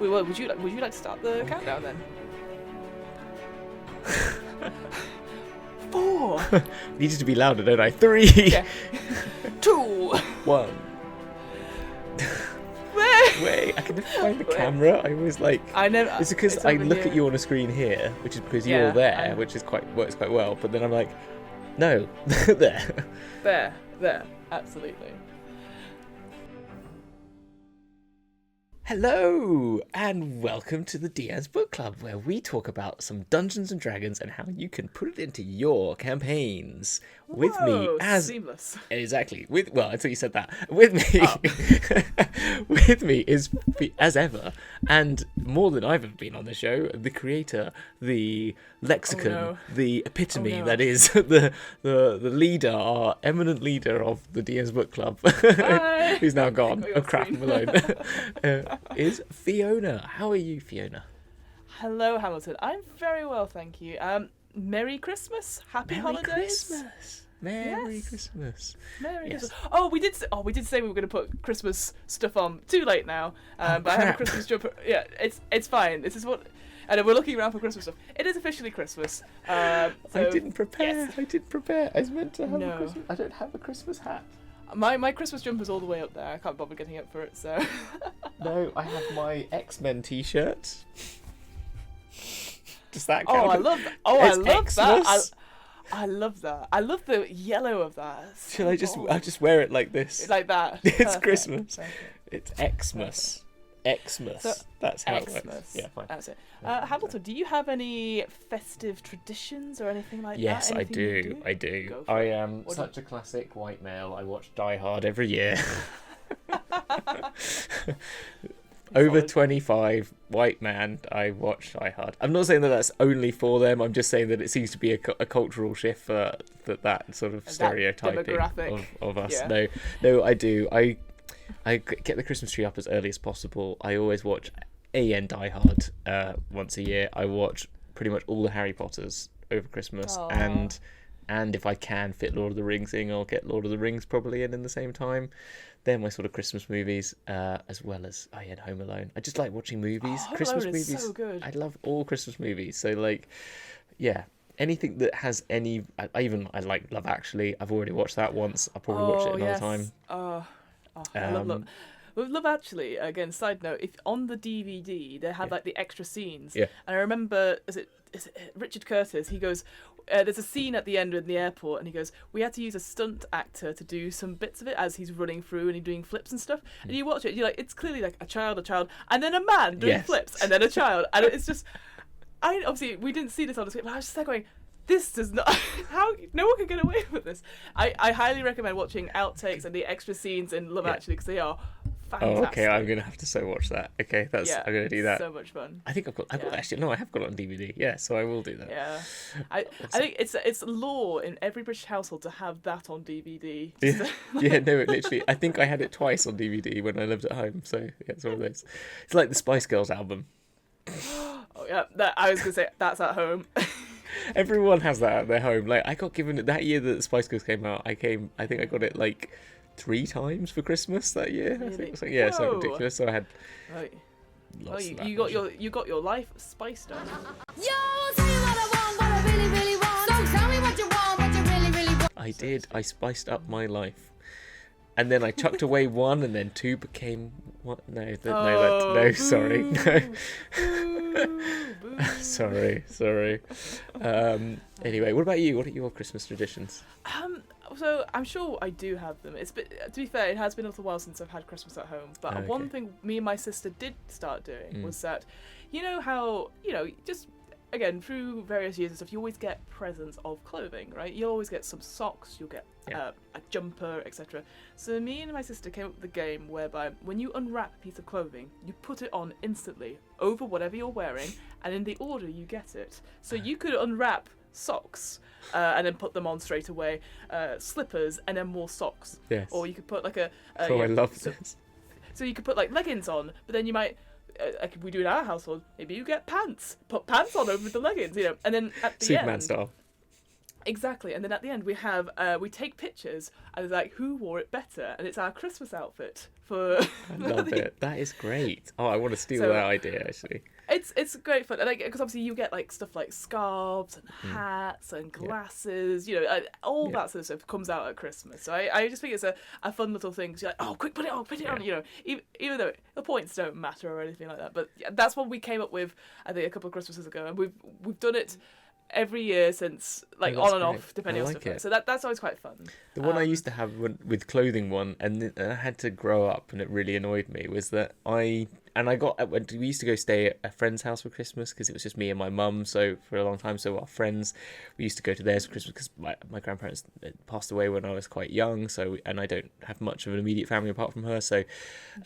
Would you like to start the countdown then? 4. Needed to be louder, don't I? 3. Yeah. 2. 1. Wait, I can never find the camera. I always like. I never. It's because I look at you on a screen here, which is because you're there, which is works quite well. But then I'm like, no, there. There, absolutely. Hello, and welcome to the DM's Book Club, where we talk about some Dungeons and Dragons and how you can put it into your campaigns. With me as seamless. Exactly. Until you said that. With me, with me is as ever, and more than I've ever been on the show, the creator, the lexicon, the epitome that is the leader, our eminent leader of the DM's Book Club, who's now gone. Oh crap, I'm alone. Is Fiona. How are you, Fiona? Hello, Hamilton. I'm very well, thank you. Merry Christmas, Happy Holidays. Merry Christmas. Merry Christmas. Oh, we did say we were going to put Christmas stuff on. Too late now. But I have a Christmas jumper. Yeah, it's fine. This is what. And we're looking around for Christmas stuff. It is officially Christmas. I didn't prepare. Yes. I didn't prepare. I was meant to have a Christmas. I don't have a Christmas hat. My Christmas jumper's all the way up there. I can't bother getting up for it, so. No, I have my X-Men t-shirt. Does that count? I love that. I love that. I love that. I love the yellow of that. Shall I just? I'll just wear it like this. Like that. It's Perfect. Christmas. Perfect. It's Xmas. Xmas. So, that's how Xmas. it works. Yeah, fine. That's it. Hamilton, do you have any festive traditions or anything like yes, that? I do. I do. I am such a classic white male. I watch Die Hard every year. Over 25, white man, I watch Die Hard. I'm not saying that that's only for them. I'm just saying that it seems to be a cultural shift for that sort of stereotyping of us. Yeah. No, I do. I get the Christmas tree up as early as possible. I always watch AN Die Hard once a year. I watch pretty much all the Harry Potters over Christmas. Aww. And if I can fit Lord of the Rings in, I'll get Lord of the Rings probably in the same time. They're my sort of Christmas movies, as well as Home Alone. I just like watching movies. Christmas movies. So good. I love all Christmas movies. So anything that has any. I like Love Actually. I've already watched that once. I'll probably watch it another time. I love. With Love Actually, again, side note, if on the DVD they have like the extra scenes, and I remember, is it Richard Curtis? He goes, there's a scene at the end in the airport, and he goes, we had to use a stunt actor to do some bits of it as he's running through and he's doing flips and stuff. And you watch it, you're like, it's clearly like a child, and then a man doing flips, and then a child, and it's just, obviously we didn't see this on the screen, but I was just like going, this does not. How no one can get away with this. I highly recommend watching outtakes and the extra scenes in Love Actually because they are fantastic. Oh, okay. I'm gonna have to watch that. Okay, I'm gonna do that. So much fun. I think I've got actually no, I have got it on DVD. Yeah, so I will do that. Yeah, I think it's law in every British household to have that on DVD. Yeah, no, it literally. I think I had it twice on DVD when I lived at home. So yeah, it's one of those. It's like the Spice Girls album. Oh yeah, I was gonna say that's at home. Everyone has that at their home. Like I got given it that year that the Spice Girls came out. I think I got it like 3 times for Christmas that year. Really? I think it was like, it's so ridiculous. So I had. Right. You got your life spiced up. Yo, tell you what I want, what I really, really want. So tell me what you want, what you really, really want. I did. I spiced up my life, and then I chucked away 1, and then 2 became what? No, sorry, no. Sorry. Anyway, what about you? What are your Christmas traditions? So I'm sure I do have them. To be fair, it has been a little while since I've had Christmas at home. But one thing me and my sister did start doing was that, you know how, just again through various years and stuff, you always get presents of clothing, right? You'll always get some socks, you'll get a jumper, etc. So me and my sister came up with a game whereby when you unwrap a piece of clothing, you put it on instantly over whatever you're wearing, and in the order you get it. So you could unwrap socks and then put them on straight away, slippers and then more socks. Yes. Or you could put like I love this. So you could put like leggings on, but then you might like we do in our household, maybe you get pants, put pants on over the leggings, and then at the Superman end, style. Exactly, and then at the end we take pictures and it's like who wore it better, and it's our Christmas outfit for. I love it. That is great. Oh, I want to steal that idea actually. It's great fun, like because obviously you get like stuff like scarves and hats and glasses, you know, all that sort of stuff comes out at Christmas. So I just think it's a fun little thing. Cause you're like, oh, quick, put it on, you know, even though the points don't matter or anything like that. But that's what we came up with, I think, a couple of Christmases ago, and we've done it every year since, like on and off, depending on stuff. So that's always quite fun. The one I used to have with clothing and I had to grow up, and it really annoyed me, was that we used to go stay at a friend's house for Christmas because it was just me and my mum. So for a long time, so our friends, we used to go to theirs for Christmas because my grandparents passed away when I was quite young. So, and I don't have much of an immediate family apart from her. So,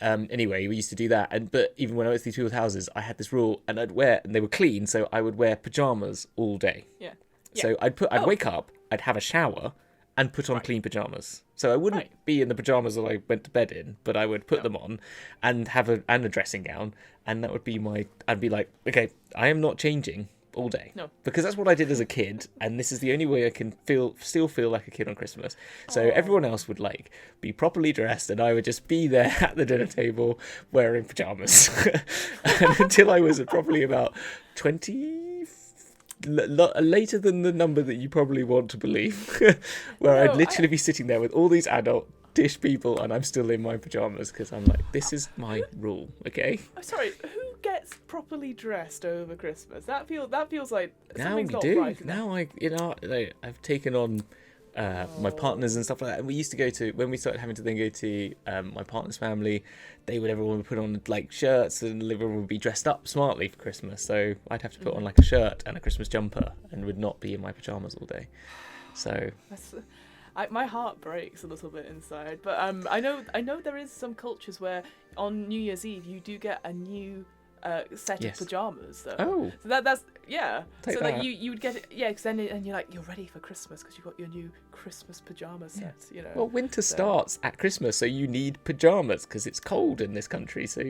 anyway, we used to do that. But even when I went to these people's houses, I had this rule, and and they were clean, so I would wear pajamas all day. Yeah. So I'd wake up, I'd have a shower, and put on clean pajamas. So I wouldn't be in the pajamas that I went to bed in, but I would put them on and have a dressing gown, and that would be I'd be like, okay, I am not changing all day. No. Because that's what I did as a kid, and this is the only way I can still feel like a kid on Christmas. So everyone else would be properly dressed, and I would just be there at the dinner table wearing pajamas. Until I was probably about 20... later than the number that you probably want to believe, where I'd literally be sitting there with all these adult-ish people, and I'm still in my pajamas because I'm like, this is my rule, okay? I'm sorry, who gets properly dressed over Christmas? That feels like now something's we not do. right. Now I've taken on my partners and stuff like that. And we used to go to, when we started having to then go to my partner's family, everyone would put on like shirts, and everyone would be dressed up smartly for Christmas. So I'd have to put on like a shirt and a Christmas jumper, and would not be in my pajamas all day. So my heart breaks a little bit inside. But I know there is some cultures where on New Year's Eve you do get a new set of pajamas though. Oh, so that's Take so that. that you would get it, because then you're like, you're ready for Christmas because you've got your new Christmas pajama set. You know, well, winter starts at Christmas, so you need pajamas because it's cold in this country. So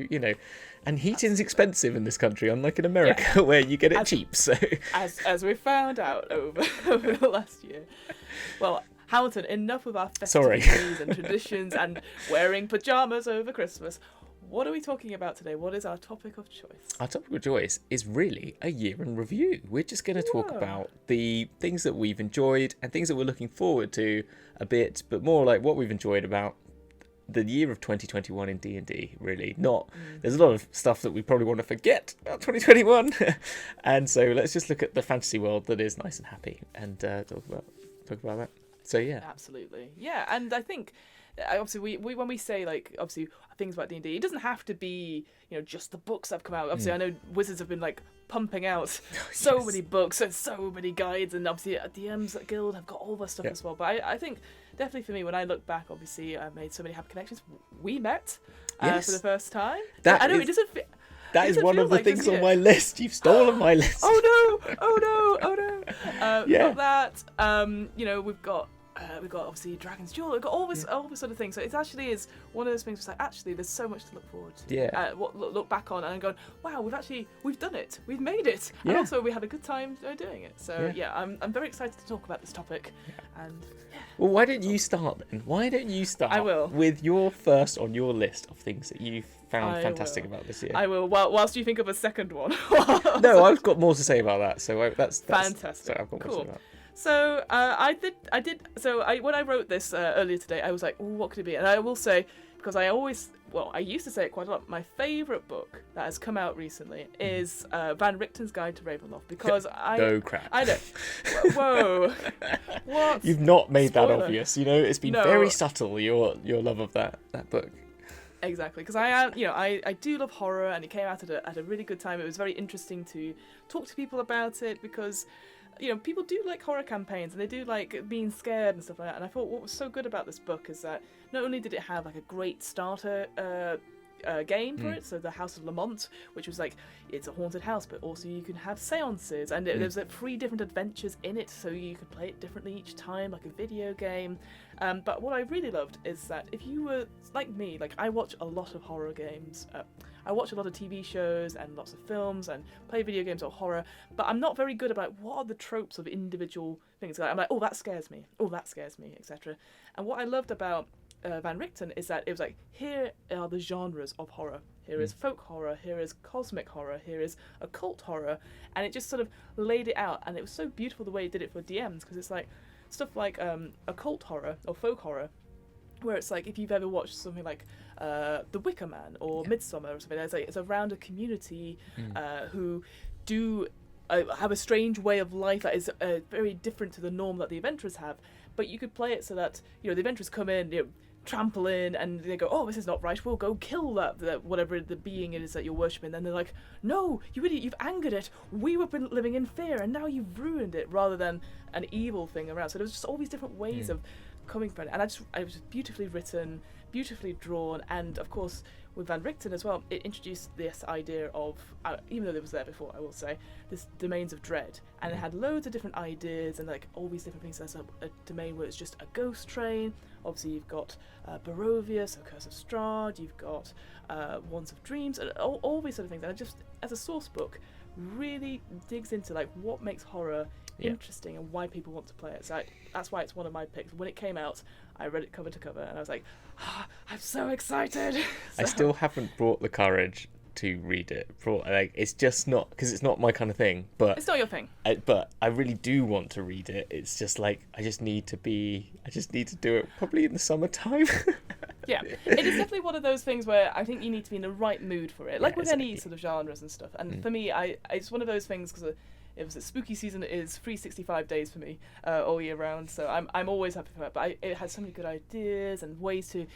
and heating's expensive in this country, unlike in America where you get it cheap. So as we found out over the last year. Well, Hamilton, enough of our festivities and traditions and wearing pajamas over Christmas. What are we talking about today? What is our topic of choice? Our topic of choice is really a year in review. We're just going to talk about the things that we've enjoyed and things that we're looking forward to a bit, but more like what we've enjoyed about the year of 2021 in D&D, really. There's a lot of stuff that we probably want to forget about 2021. And so let's just look at the fantasy world that is nice and happy and talk about that. So, yeah. Absolutely. Yeah, and I think... obviously we when we say like obviously things about D&D, it doesn't have to be just the books that have come out. Obviously I know Wizards have been like pumping out so many books and so many guides, and obviously DMs at Guild have got all this stuff as well. But I think definitely for me, when I look back, obviously I made so many happy connections. We met for the first time. That is one of the things on my list. You've stolen my list. Oh no. Got that. We've got obviously Dragon's Duel. We've got all this sort of thing. So it actually is one of those things where it's like, actually, there's so much to look forward to. Yeah. Look back on and going, wow, we've done it. We've made it. Yeah. And also we had a good time doing it. So I'm very excited to talk about this topic. Yeah. And well, why don't you start then? Why don't you start with your first on your list of things that you've found fantastic about this year? I will. Whilst you think of a second one. No, I've got more to say about that. So that's fantastic. So I've got more to say about that. So I did. So when I wrote this earlier today, I was like, what could it be? And I will say, because I used to say it quite a lot. My favourite book that has come out recently is Van Richten's Guide to Ravenloft. Because no crap. I don't. Whoa. What? You've not made that obvious. It's been very subtle. Your love of that book. Exactly, because I do love horror, and it came out at a really good time. It was very interesting to talk to people about it because. People do like horror campaigns and they do like being scared and stuff like that. And I thought what was so good about this book is that not only did it have like a great starter game for it, so the House of Lamont, which was like, it's a haunted house, but also you can have seances, and there's like 3 different adventures in it, so you could play it differently each time, like a video game. But what I really loved is that if you were like me, like I watch a lot of horror games, I watch a lot of TV shows and lots of films and play video games or horror, but I'm not very good about what are the tropes of individual things. I'm like, oh, that scares me, etc. And what I loved about Van Richten is that it was like, here are the genres of horror. Here is folk horror, here is cosmic horror, here is occult horror, and it just sort of laid it out, and it was so beautiful the way it did it for DMs, because it's like stuff like occult horror or folk horror, where it's like, if you've ever watched something like The Wicker Man or Midsummer or something, it's around a community who do have a strange way of life that is very different to the norm that the adventurers have, but you could play it so that, the adventurers come in, trample in, and they go, oh, this is not right, we'll go kill that whatever the being it is that you're worshipping. Then they're like, no, you idiot, you've angered it, we were living in fear and now you've ruined it, rather than an evil thing around. So there was just all these different ways of coming from it, and it was beautifully written, beautifully drawn, and of course with Van Richten as well, it introduced this idea of, even though it was there before, I will say, this domains of dread, and it had loads of different ideas and like all these different things. There's a domain where it's just a ghost train. Obviously you've got Barovia, so Curse of Strahd, you've got Wands of Dreams, and all these sort of things. And it just, as a source book, really digs into like what makes horror interesting and why people want to play it. So that's why it's one of my picks. When it came out, I read it cover to cover, and I was like, I'm so excited. I still haven't brought the courage to read it. It's just not, because it's not my kind of thing. But it's not your thing. But I really do want to read it. It's just like I just need to do it probably in the summertime. Yeah, it is definitely one of those things where I think you need to be in the right mood for it, like with any sort of genres and stuff. And for me, it's one of those things, because it was a spooky season. It is 365 days for me all year round, so I'm always happy for that. But it has so many good ideas and ways to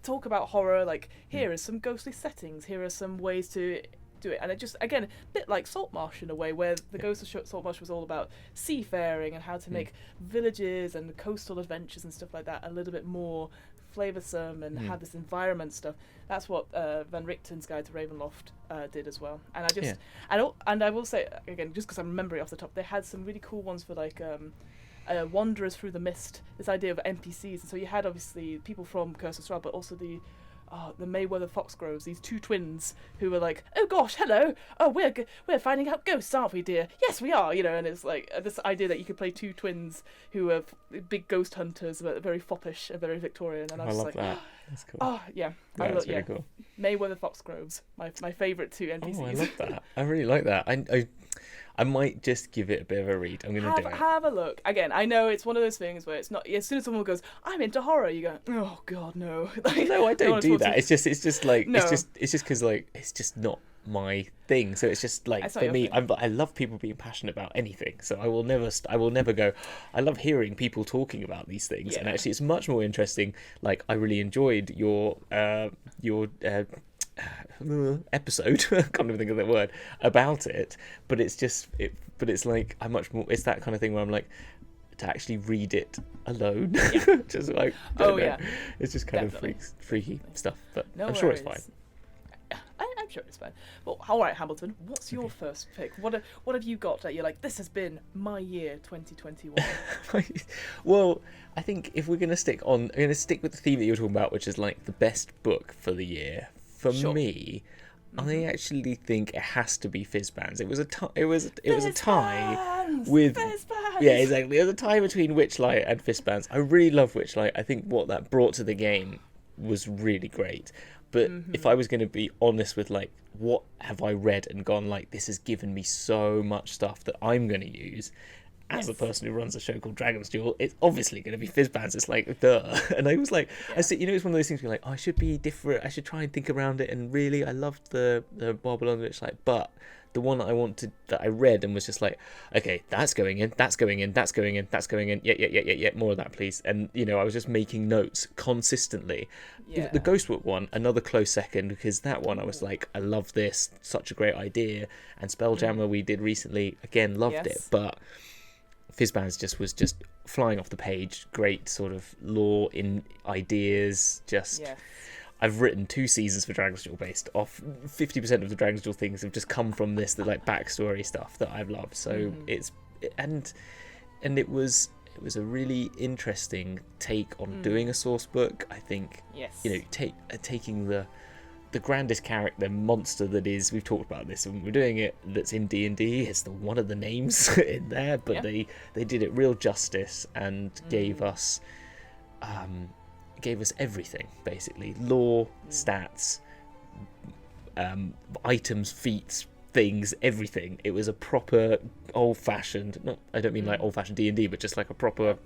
talk about horror. Like, here are some ghostly settings. Here are some ways to do it, and it just, again, a bit like Saltmarsh in a way, where the Ghost of Saltmarsh was all about seafaring and how to make villages and coastal adventures and stuff like that a little bit more flavoursome and have this environment stuff. That's what Van Richten's Guide to Ravenloft did as well. And I just, and I will say again, just because I'm remembering off the top, they had some really cool ones for like Wanderers Through the Mist. This idea of NPCs, and so you had obviously people from Curse of Strahd, but also the Mayweather Foxgroves, these 2 twins who were like, oh gosh, hello, oh we're finding out ghosts, aren't we, dear? Yes, we are, and it's like this idea that you could play 2 twins who are big ghost hunters, but very foppish and very Victorian, and I was love like, that. That's cool. Oh yeah, that's really cool. Mayweather Foxgroves, my favourite 2 NPCs. Oh, I love that. I really like that. I might just give it a bit of a read. I'm going to do it. Have a look. Again, I know it's one of those things where it's not, as soon as someone goes, I'm into horror, you go, oh god, no. Like, no, I don't do that. It's just like, no. it's just because like, it's just not my thing. So it's just like, for me, I love people being passionate about anything. So I will never go, I love hearing people talking about these things. And actually it's much more interesting. Like, I really enjoyed your episode, I can't even think of that word, about it, but it's like I'm much more, it's that kind of thing where I'm like, to actually read it alone, just like, it's just kind of freaky stuff, but I'm sure it's fine. I'm sure it's fine. Well, all right, Hamilton, what's your first pick? What have you got that you're like, this has been my year 2021? Well, I think if we're going to stick with the theme that you were talking about, which is like the best book for the year, for me, I actually think it has to be Fizzbands. It was a tie with yeah, exactly. It was a tie between Witchlight and Fizzbands. I really love Witchlight. I think what that brought to the game was really great. But if I was going to be honest with like, what have I read and gone like, this has given me so much stuff that I'm going to use. As a person who runs a show called Dragon's Duel, it's obviously going to be Fizzbands. It's like, duh. And I was like, I said, it's one of those things where like, oh, I should be different. I should try and think around it. And really, I loved the Babylon Witchlight, but the one that I read and was just like, okay, that's going in, that's going in, that's going in, that's going in. Yeah, more of that, please. And I was just making notes consistently. Yeah. The Ghostbook one, another close second, because that one I was like, I love this, such a great idea. And Spelljammer we did recently, again, loved it, but Fizzbands was just flying off the page. Great sort of lore in ideas. I've written 2 seasons for Dragon's Duel based off 50% of the Dragon's Duel things have just come from this, the like backstory stuff that I've loved. So it was a really interesting take on doing a source book. I think taking the grandest character monster that is, we've talked about this and we're doing it, that's in D&D, it's one of the names in there, but they did it real justice and gave us everything, basically. Lore, stats, items, feats, things, everything. It was a proper old-fashioned, I don't mean like old-fashioned D&D, but just like a proper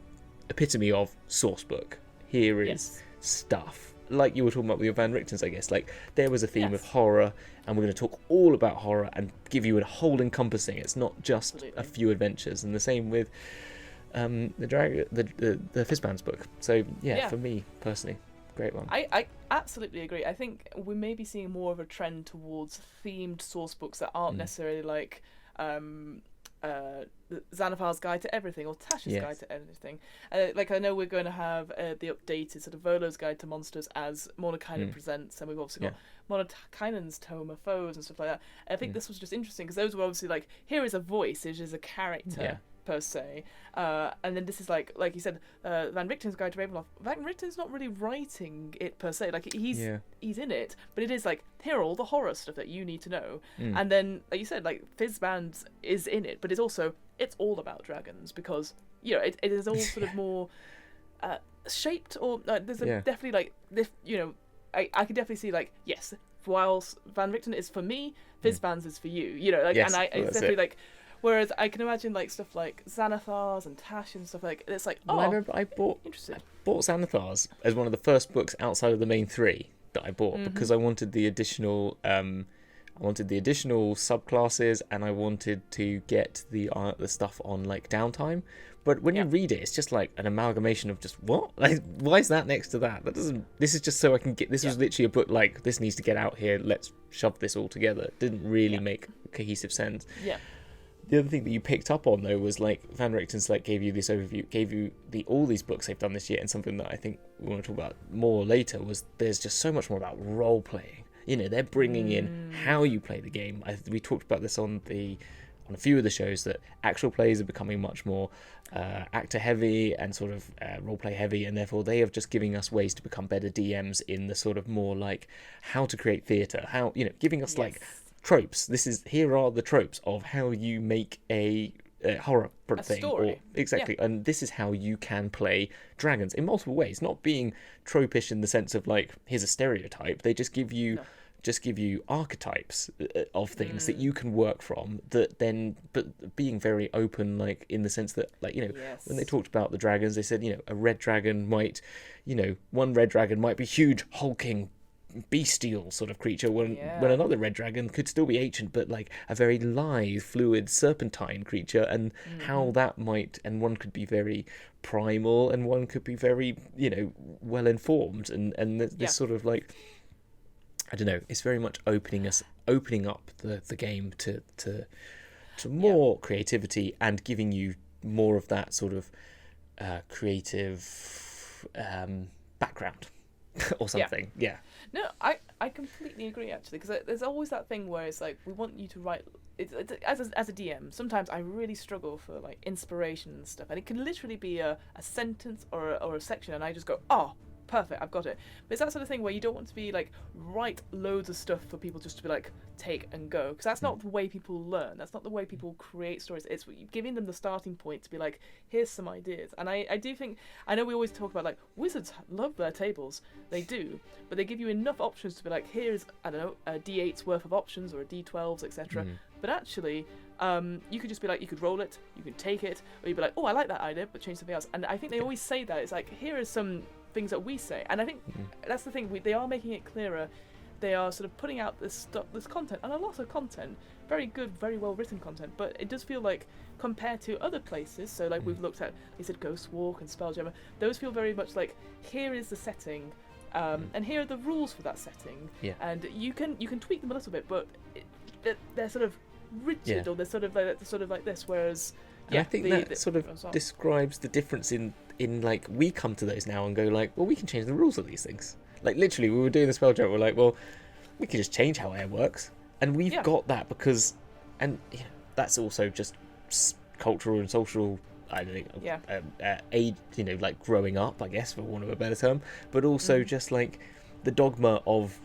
epitome of source book. Here is stuff. Like you were talking about with your Van Richten's, I guess. Like, there was a theme of horror, and we're going to talk all about horror and give you a whole encompassing. It's not just a few adventures. And the same with the Fizban's book. So for me personally, great one. I absolutely agree. I think we may be seeing more of a trend towards themed source books that aren't necessarily like Xanathar's Guide to Everything or Tasha's Guide to Everything. Like, I know we're going to have the updated sort of Volo's Guide to Monsters as Mordenkainen presents, and we've also got Mordenkainen's Tome of Foes and stuff like that. And I think this was just interesting because those were obviously like, here is a voice, it is a character per se, and then this is like you said, Van Richten's Guide to Ravenloft. Van Richten's not really writing it per se, like he's in it, but it is like, here are all the horror stuff that you need to know. And then, like you said, like Fizban's is in it, but it's all about dragons, because it is all sort of more shaped, or there's definitely like this, I could definitely see like, yes, whilst Van Richten is for me, Fizban's is for you, and it's definitely like. Whereas I can imagine like stuff like Xanathar's and Tash and stuff like, it's like, I remember I bought Xanathar's as one of the first books outside of the main 3 that I bought because I wanted the additional subclasses, and I wanted to get the stuff on like downtime. But when you read it, it's just like an amalgamation of just what? Like, why is that next to that? That doesn't. This is just so I can get. This was literally a book like, this needs to get out here. Let's shove this all together. It didn't really make cohesive sense. Yeah. The other thing that you picked up on, though, was like Van Richten's like gave you this overview, gave you all these books they've done this year, and something that I think we want to talk about more later was there's just so much more about role playing. They're bringing in how you play the game. We talked about this on a few of the shows, that actual plays are becoming much more actor heavy and sort of role play heavy, and therefore they are just giving us ways to become better DMs in the sort of more like how to create theatre, how giving us like tropes. Here are the tropes of how you make a horror thing, story. And this is how you can play dragons in multiple ways, not being tropish in the sense of like, here's a stereotype. They just give you archetypes of things that you can work from, but being very open, like in the sense that, like, when they talked about the dragons, they said, a red dragon might, one red dragon might be huge, hulking, bestial sort of creature, when another red dragon could still be ancient, but like a very lithe, fluid, serpentine creature, and how that might, and one could be very primal, and one could be very, well informed, and this sort of like, I don't know, it's very much opening up the game to more creativity, and giving you more of that sort of creative background or something. No, I completely agree, actually, because there's always that thing where it's like, we want you to write. As a DM, sometimes I really struggle for like inspiration and stuff, and it can literally be a sentence or a section, and I just go, oh, perfect, I've got it. But it's that sort of thing where you don't want to be like, write loads of stuff for people just to be like, take and go, because that's not the way people learn. That's not the way people create stories. It's giving them the starting point to be like, here's some ideas. And I do think, I know we always talk about like, wizards love their tables, they do, but they give you enough options to be like, here's, I don't know, a D8's worth of options, or a D12's, etc. But actually, you could just be like, you could roll it, you can take it, or you'd be like, oh, I like that idea, but change something else. And I think they always say that. It's like, here is some things that we say, and I think that's the thing. They are making it clearer. They are sort of putting out this content, and a lot of content, very good, very well written content. But it does feel like, compared to other places, so like we've looked at, they said Ghost Walk and Spelljammer, those feel very much like, here is the setting, and here are the rules for that setting, and you can tweak them a little bit, but they're sort of rigid, or they're sort of like this. Whereas, and I think that sort of describes the difference in like, we come to those now and go like, well, we can change the rules of these things. Like literally, we were doing the spell check. We're like, well, we can just change how air works, and we've got that because, and that's also just cultural and social. I don't know, age, like growing up, I guess, for want of a better term, but also just like the dogma of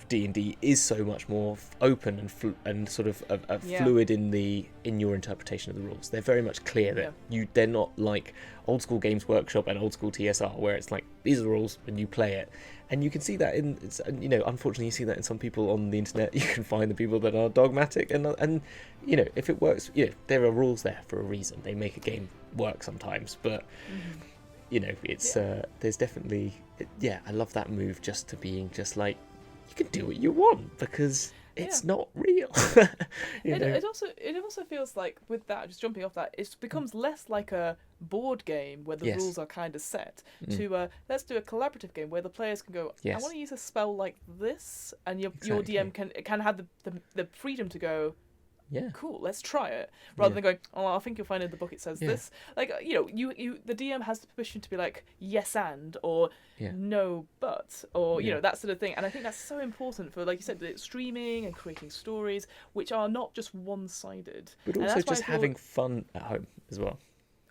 D&D is so much more open and sort of fluid in your interpretation of the rules. They're very much clear that they're not like old school Games Workshop and old school TSR where it's like these are the rules and you play it. And you can see that unfortunately you see that in some people on the internet. You can find the people that are dogmatic and if it works, there are rules there for a reason. They make a game work sometimes, but it's there's definitely I love that move just to being just like you can do what you want because it's not real. It also feels like with that, just jumping off that, it becomes less like a board game where the rules are kind of set to let's do a collaborative game where the players can go, I want to use a spell like this, and your DM can have the freedom to go, cool, let's try it, rather than going, I think you'll find in the book it says this. Like you the DM has the permission to be like yes and or no but or that sort of thing. And I think that's so important for, like you said, streaming and creating stories which are not just one-sided, but also just having fun at home as well.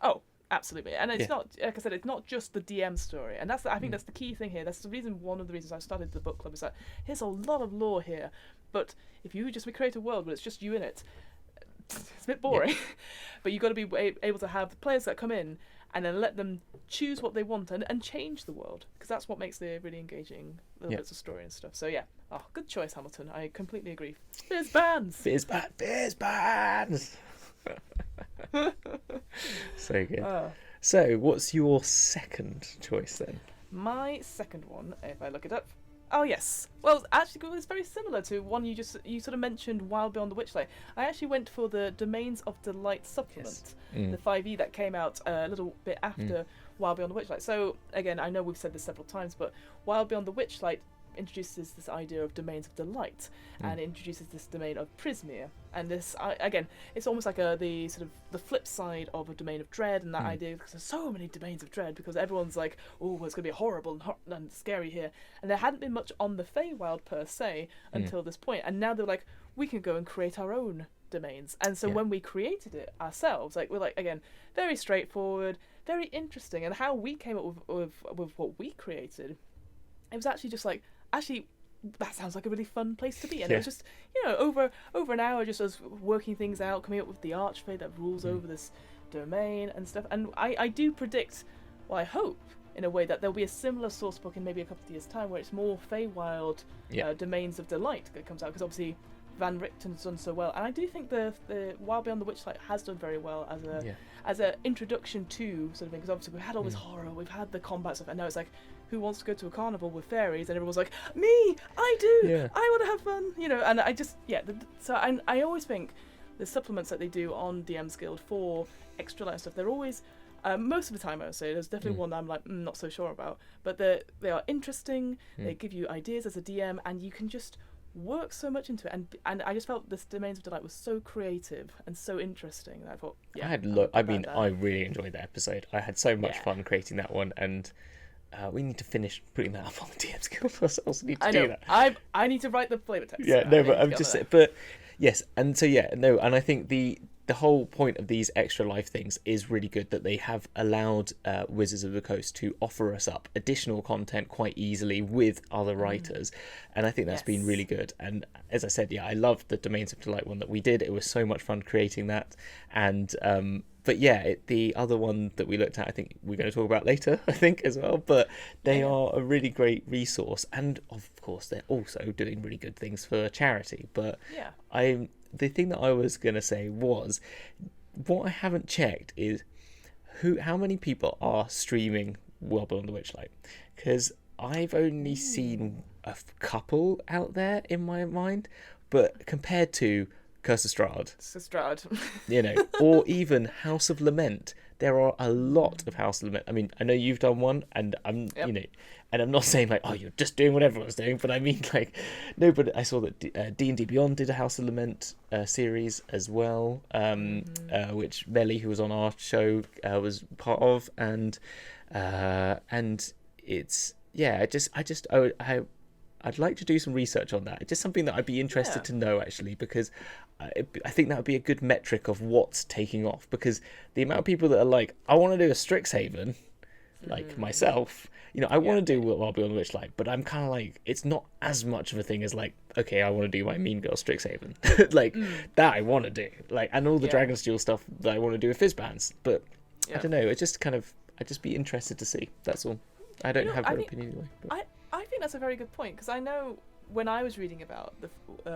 Oh, absolutely. And it's not, like I said, it's not just the DM story, and I think that's the key thing here. That's the reason, one of the reasons I started the book club is that here's a lot of lore here, but if you just create a world where it's just you in it, it's a bit boring. But you've got to be able to have the players that come in and then let them choose what they want and change the world, because that's what makes the really engaging little bits of story and stuff. So good choice, Hamilton. I completely agree. Fizz bands. So good. So what's your second choice then? My second one, if I look it up. Oh yes. Well, actually, it's very similar to one you sort of mentioned, Wild Beyond the Witchlight. I actually went for the Domains of Delight supplement, the 5e that came out a little bit after Wild Beyond the Witchlight. So again, I know we've said this several times, but Wild Beyond the Witchlight introduces this idea of Domains of Delight and introduces this domain of Prismere, and this again, it's almost like the sort of the flip side of a Domain of Dread, and that idea, because there's so many Domains of Dread, because everyone's like, oh, it's going to be horrible and scary here, and there hadn't been much on the Feywild per se until this point, and now they're like, we can go and create our own domains. And so when we created it ourselves, like we're like, again, very straightforward, very interesting, and how we came up with what we created, it was actually just like, actually, that sounds like a really fun place to be. And it was just, over an hour just us working things out, coming up with the archfey that rules over this domain and stuff. And I do predict, well, I hope, in a way, that there'll be a similar source book in maybe a couple of years' time where it's more Feywild Domains of Delight that comes out, because obviously Van Richten's done so well. And I do think the Wild Beyond the Witchlight has done very well as a introduction to sort of thing, because obviously we've had all this horror, we've had the combat stuff, and now it's like, who wants to go to a carnival with fairies? And everyone's like, me, I do, I want to have fun, and I just, so I always think the supplements that they do on DM's Guild for extra light stuff, they're always, most of the time I would say, there's definitely one that I'm like, not so sure about, but they are interesting, they give you ideas as a DM, and you can just work so much into it, and I just felt this Domains of Delight was so creative and so interesting that I thought, I really enjoyed that episode. I had so much fun creating that one, and we need to finish putting that up on the DM's Guild ourselves. We need to do that. I need to write the flavor text. But I'm just saying, but yes, and so and I think the whole point of these extra life things is really good, that they have allowed Wizards of the Coast to offer us up additional content quite easily with other writers, and I think that's been really good. And as I said, I loved the Domains of Delight one that we did. It was so much fun creating that, and but the other one that we looked at, I think we're going to talk about later, I think, as well, but they are a really great resource, and of course they're also doing really good things for charity. But the thing that I was going to say was, what I haven't checked is how many people are streaming Wild Beyond the Witchlight, because I've only seen a couple out there in my mind, but compared to Curse of Strahd, or even House of Lament, there are a lot of House of Lament. I mean, I know you've done one, and I'm and I'm not saying like, oh, you're just doing what everyone's doing, but I mean, like, no, but I saw that D&D Beyond did a House of Lament series as well, which Melly, who was on our show, was part of, and it's I'd like to do some research on that. It's just something that I'd be interested to know, actually, because I think that would be a good metric of what's taking off. Because the amount of people that are like, I want to do a Strixhaven, like myself, I want to do Wild Beyond the Witchlight, but I'm kind of like, it's not as much of a thing as like, okay, I want to do my Mean Girl Strixhaven. That I want to do. And all the Dragon's Duel stuff that I want to do with Fizzbands. But I don't know, it's just kind of, I'd just be interested to see. That's all. I don't have an opinion anyway. But... I think that's a very good point, because I know when I was reading about the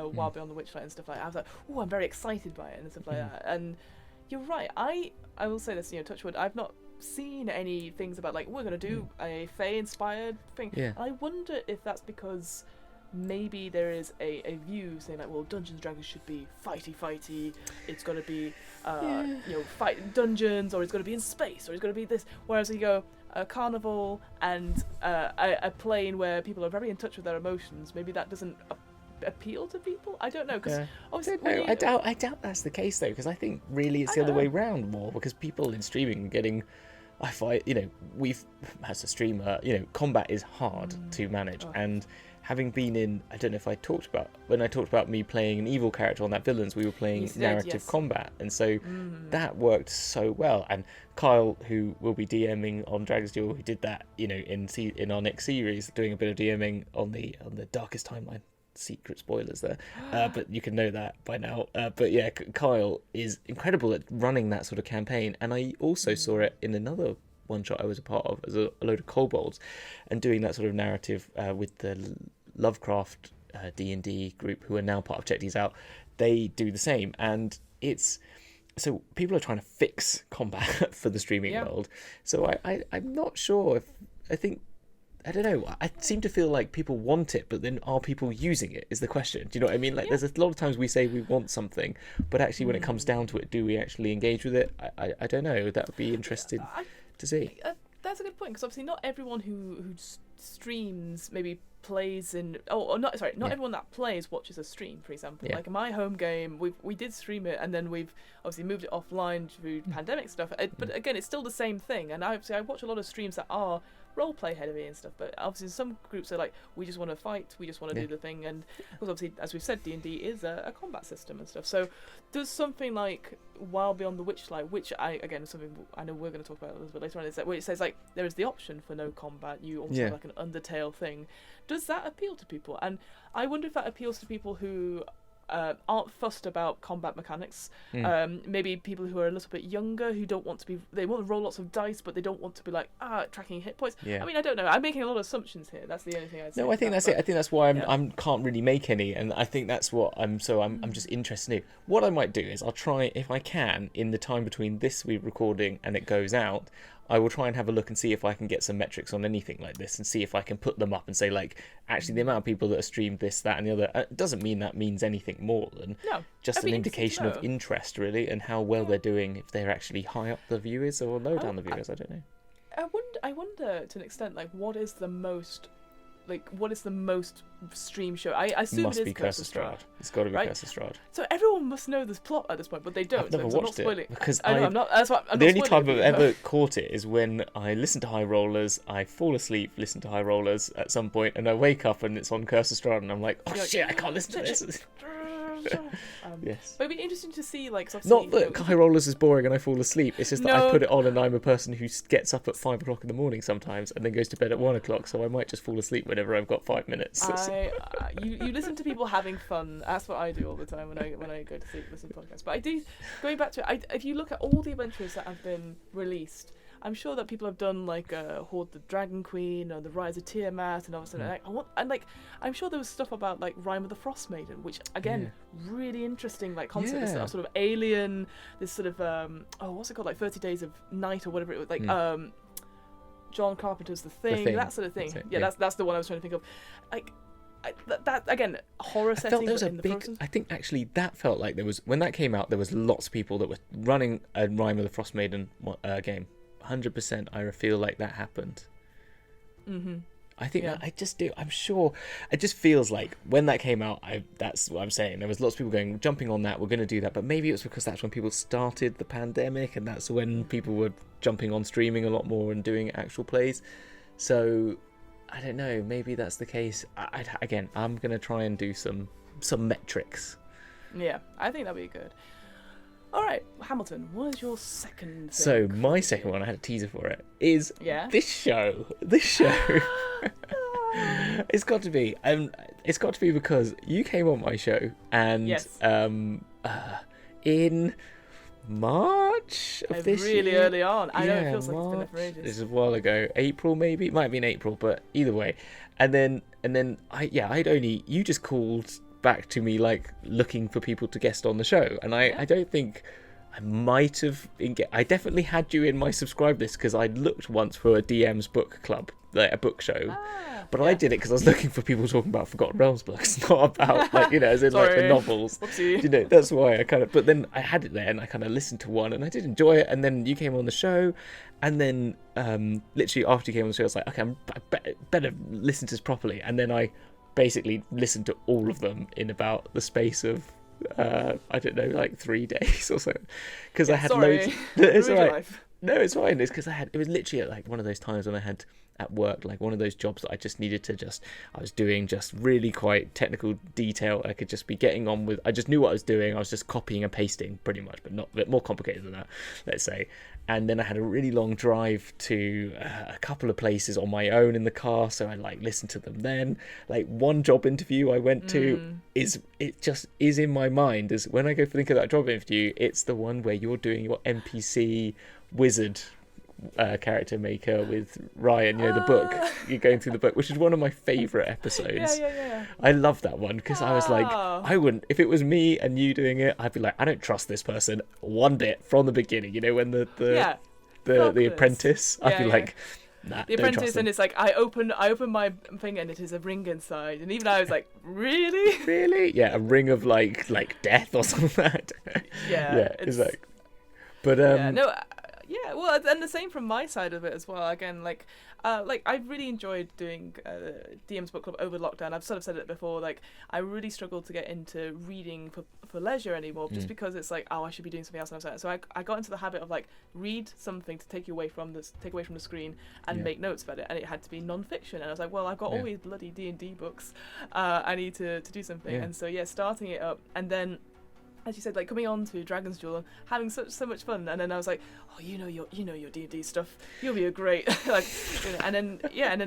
Wild Beyond the Witchlight and stuff like that, I was like, oh, I'm very excited by it and stuff like that. And you're right. I will say this, touch wood, I've not seen any things about like we're going to do a Fae inspired thing. And I wonder if that's because maybe there is a view saying like, well, Dungeons and Dragons should be fighty, it's got to be fight in dungeons, or it's got to be in space, or it's got to be this, whereas you go a carnival and a plane where people are very in touch with their emotions, maybe that doesn't appeal to people. I don't know, because obviously I doubt that's the case though, because I think really it's the other way around more, because people in streaming are getting, I find, we've, as a streamer, combat is hard to manage, and having been in, I don't know if when I talked about me playing an evil character on that Villains, we were playing narrative combat, and so that worked so well. And Kyle, who will be DMing on Dragon's Duel, who did that, in our next series, doing a bit of DMing on the Darkest Timeline. Secret spoilers there, but you can know that by now. But yeah, Kyle is incredible at running that sort of campaign, and I also saw it in another one shot I was a part of as a load of kobolds, and doing that sort of narrative with the Lovecraft D&D group, who are now part of Check These Out. They do the same, and it's so people are trying to fix combat for the streaming world. So I'm not sure if I don't know. I seem to feel like people want it, but then are people using it is the question. Do you know what I mean? Like, there's a lot of times we say we want something, but actually when it comes down to it, do we actually engage with it? I don't know. That would be interesting to see. That's a good point, because obviously not everyone who streams maybe plays in... not everyone that plays watches a stream, for example. Like in my home game, we did stream it, and then we've obviously moved it offline through pandemic stuff. But again, it's still the same thing. And I watch a lot of streams that are roleplay heavy and stuff, but obviously some groups are like, we just want to fight, we just want to do the thing, and because obviously, as we've said, D&D is a combat system and stuff. So does something like Wild Beyond the Witchlight, which something I know we're going to talk about a little bit later on, is that where it says like there is the option for no combat, you also have like an Undertale thing. Does that appeal to people? And I wonder if that appeals to people who aren't fussed about combat mechanics. Maybe people who are a little bit younger, who don't want to be, they want to roll lots of dice, but they don't want to be like tracking hit points. I mean, I don't know, I'm making a lot of assumptions here. That's the only thing I'd say. No, I think that's it. I think that's why I can't really make any, and I think that's what I'm just interested in. What I might do is I'll try, if I can, in the time between this week recording and it goes out, I will try and have a look and see if I can get some metrics on anything like this, and see if I can put them up and say, like, actually the amount of people that have streamed this, that and the other, doesn't mean that means anything more than just an indication of interest, really, and how well they're doing, if they're actually high up the viewers or low down the viewers. I don't know. I wonder to an extent, like, what is the most stream show? I assume it is Curse of Strahd. It's got to be Curse of Strahd. So everyone must know this plot at this point, but they don't. I've never watched it because I'm not. That's what I'm the only time I've ever caught it is when I listen to High Rollers. I fall asleep, listen to High Rollers at some point, and I wake up and it's on Curse of Strahd, and I'm like, oh shit, I can't listen to this. Yes. But it'd be interesting to see, like, not that High Rollers is boring and I fall asleep. It's just that I put it on and I'm a person who gets up at 5 o'clock in the morning sometimes and then goes to bed at 1 o'clock. So I might just fall asleep whenever I've got 5 minutes. You listen to people having fun. That's what I do all the time when I go to sleep, listen to podcasts. But I do, going back to it, if you look at all the adventures that have been released, I'm sure that people have done like Horde the Dragon Queen or the Rise of Tiamat and obviously I'm sure there was stuff about like Rime of the Frost Maiden, which again really interesting like concept, this sort of alien, this sort of what's it called, like 30 Days of Night or whatever it was, like John Carpenter's The Thing, that sort of thing. That's the one I was trying to think of. Like that again, horror setting. I think actually that felt like there was, when that came out, there was lots of people that were running a Rime of the Frost Maiden game. 100% I feel like that happened. I think that I just do. I'm sure it just feels like when that came out, that's what I'm saying, there was lots of people jumping on that, we're going to do that, but maybe it was because that's when people started the pandemic and that's when people were jumping on streaming a lot more and doing actual plays. So I don't know. Maybe that's the case. Again, I'm gonna try and do some metrics. Yeah, I think that'd be good. All right, Hamilton, what is your second thing? So my second one, I had a teaser for it, is this show. It's got to be. It's got to be because you came on my show, and in March of this year. Really early on. I know it feels like it's been there for ages. This is a while ago. April maybe. It might have been April, but either way. And then you just called back to me like looking for people to guest on the show, and I don't think I might have. I definitely had you in my subscribe list because I looked once for a DM's book club, like a book show. But I did it because I was looking for people talking about Forgotten Realms books, not about like as in like the novels. Whoopsie. That's why I kind of. But then I had it there, and I kind of listened to one, and I did enjoy it. And then you came on the show, and then literally after you came on the show, I was like, okay, I better listen to this properly. And then I basically listened to all of them in about the space of I don't know, like 3 days or so, because I had loads. It's alright. No, it's fine. It's because it was literally like one of those times when I had at work, like one of those jobs that I just needed to I was doing just really quite technical detail. I could just be getting on with, I just knew what I was doing. I was just copying and pasting pretty much, but not a bit more complicated than that, let's say. And then I had a really long drive to a couple of places on my own in the car, so I like listened to them then. Like one job interview I went to is in my mind, is when I go think of that job interview, it's the one where you're doing your NPC wizard character maker with Ryan, the book. You're going through the book, which is one of my favourite episodes. Yeah. I love that one because I was like, I wouldn't, if it was me and you doing it, I'd be like, I don't trust this person one bit from the beginning. When the apprentice, I'd be like, nah, the apprentice, and it's like I open my thing and it is a ring inside, and even I was like, really, a ring of like death or something like that. It's like, but yeah, well, and the same from my side of it as well. Again, like I really enjoyed doing DM's book club over lockdown. I've sort of said it before. Like, I really struggled to get into reading for leisure anymore, just because it's like, I should be doing something else. And so I got into the habit of like read something to take away from the screen and make notes about it. And it had to be non-fiction. And I was like, well, I've got all these bloody D&D books. I need to do something. And so starting it up, and then, as you said, like coming on to Dragon's Duel and having so much fun, and then I was like, oh, your D&D stuff, you'll be a great and then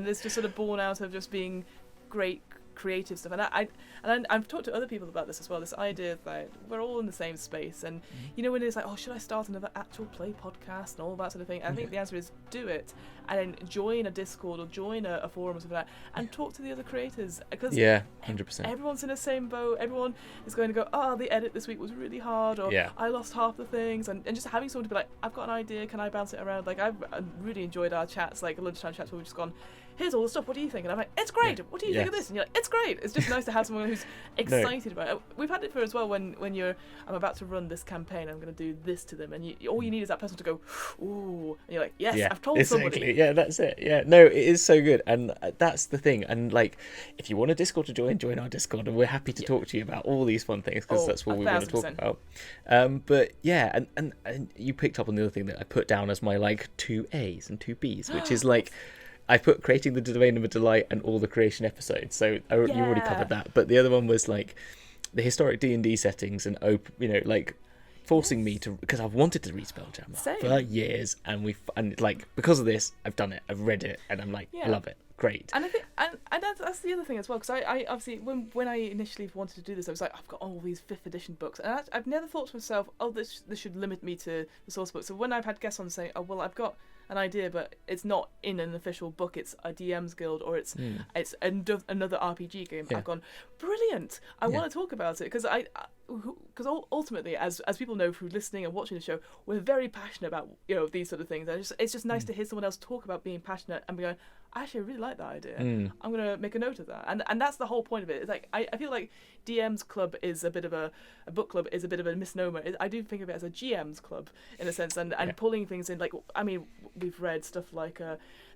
there's just sort of born out of just being great creative stuff, and I've talked to other people about this as well. This idea that we're all in the same space, and when it's like, oh, should I start another actual play podcast and all that sort of thing? I think the answer is do it, and then join a Discord or join a forum or something like that, and talk to the other creators, because 100%. Everyone's in the same boat. Everyone is going to go, oh, the edit this week was really hard, or I lost half the things, and just having someone to be like, I've got an idea, can I bounce it around? Like, I've really enjoyed our chats, like lunchtime chats where we've just gone, here's all the stuff, what do you think? And I'm like, it's great, what do you think of this? And you're like, it's great. It's just nice to have someone who's excited about it. We've had it for as well when I'm about to run this campaign, I'm going to do this to them, and all you need is that person to go, ooh, and you're like, yes, I've told somebody. Yeah, that's it. Yeah, no, it is so good, and that's the thing. And like, if you want a Discord to join our Discord, and we're happy to talk to you about all these fun things, because that's what we want to talk about. But yeah, and you picked up on the other thing that I put down as my like 2 A's and 2 B's, which is like, I put creating the domain of a delight and all the creation episodes. So you already covered that. But the other one was like the historic D&D settings and like forcing me to, because I've wanted to read Spelljammer for years, and like because of this, I've done it. I've read it, and I'm like, I love it. Great. And I think, and that's the other thing as well, because I obviously when I initially wanted to do this, I was like, I've got all these 5th edition books, and I've never thought to myself, oh, this should limit me to the source book. So when I've had guests on saying, oh, well, I've got an idea, but it's not in an official book, it's a DM's guild, or it's another RPG game, I've gone, brilliant, I want to talk about it, because ultimately, as people know through listening and watching the show, we're very passionate about these sort of things, and it's just nice to hear someone else talk about being passionate and be going, actually, I really like that idea. I'm going to make a note of that. And that's the whole point of it. It's like, I feel like DM's club is a bit of a book club is a bit of a misnomer. I do think of it as a GM's club in a sense, and pulling things in. Like, I mean, we've read stuff like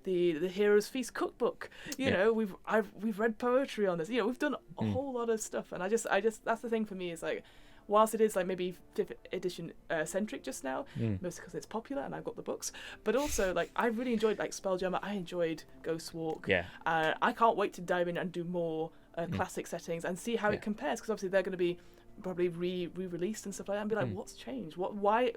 the Heroes Feast cookbook. We've read poetry on this. We've done a whole lot of stuff, and I just that's the thing for me is like, whilst it is like maybe 5th edition centric just now, mostly because it's popular and I've got the books, but also like I really enjoyed like Spelljammer. I enjoyed Ghost Walk. Yeah. I can't wait to dive in and do more classic settings and see how it compares, because obviously they're going to be probably re-released and stuff like that, and be like, what's changed? Why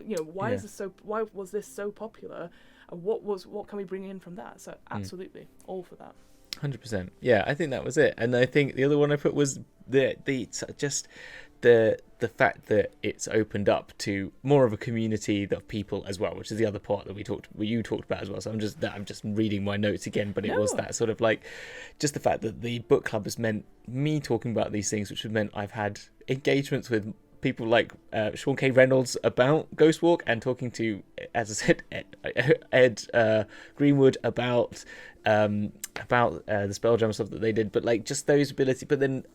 is this so? Why was this so popular? And what can we bring in from that? So absolutely, all for that. 100%. Yeah, I think that was it. And I think the other one I put was the fact that it's opened up to more of a community of people as well, which is the other part that you talked about as well. So I'm just reading my notes again, but it was that sort of like just the fact that the book club has meant me talking about these things, which has meant I've had engagements with people like Sean K. Reynolds about Ghost Walk, and talking to, as I said, Ed Greenwood about the Spelljammer stuff that they did, but like just those abilities.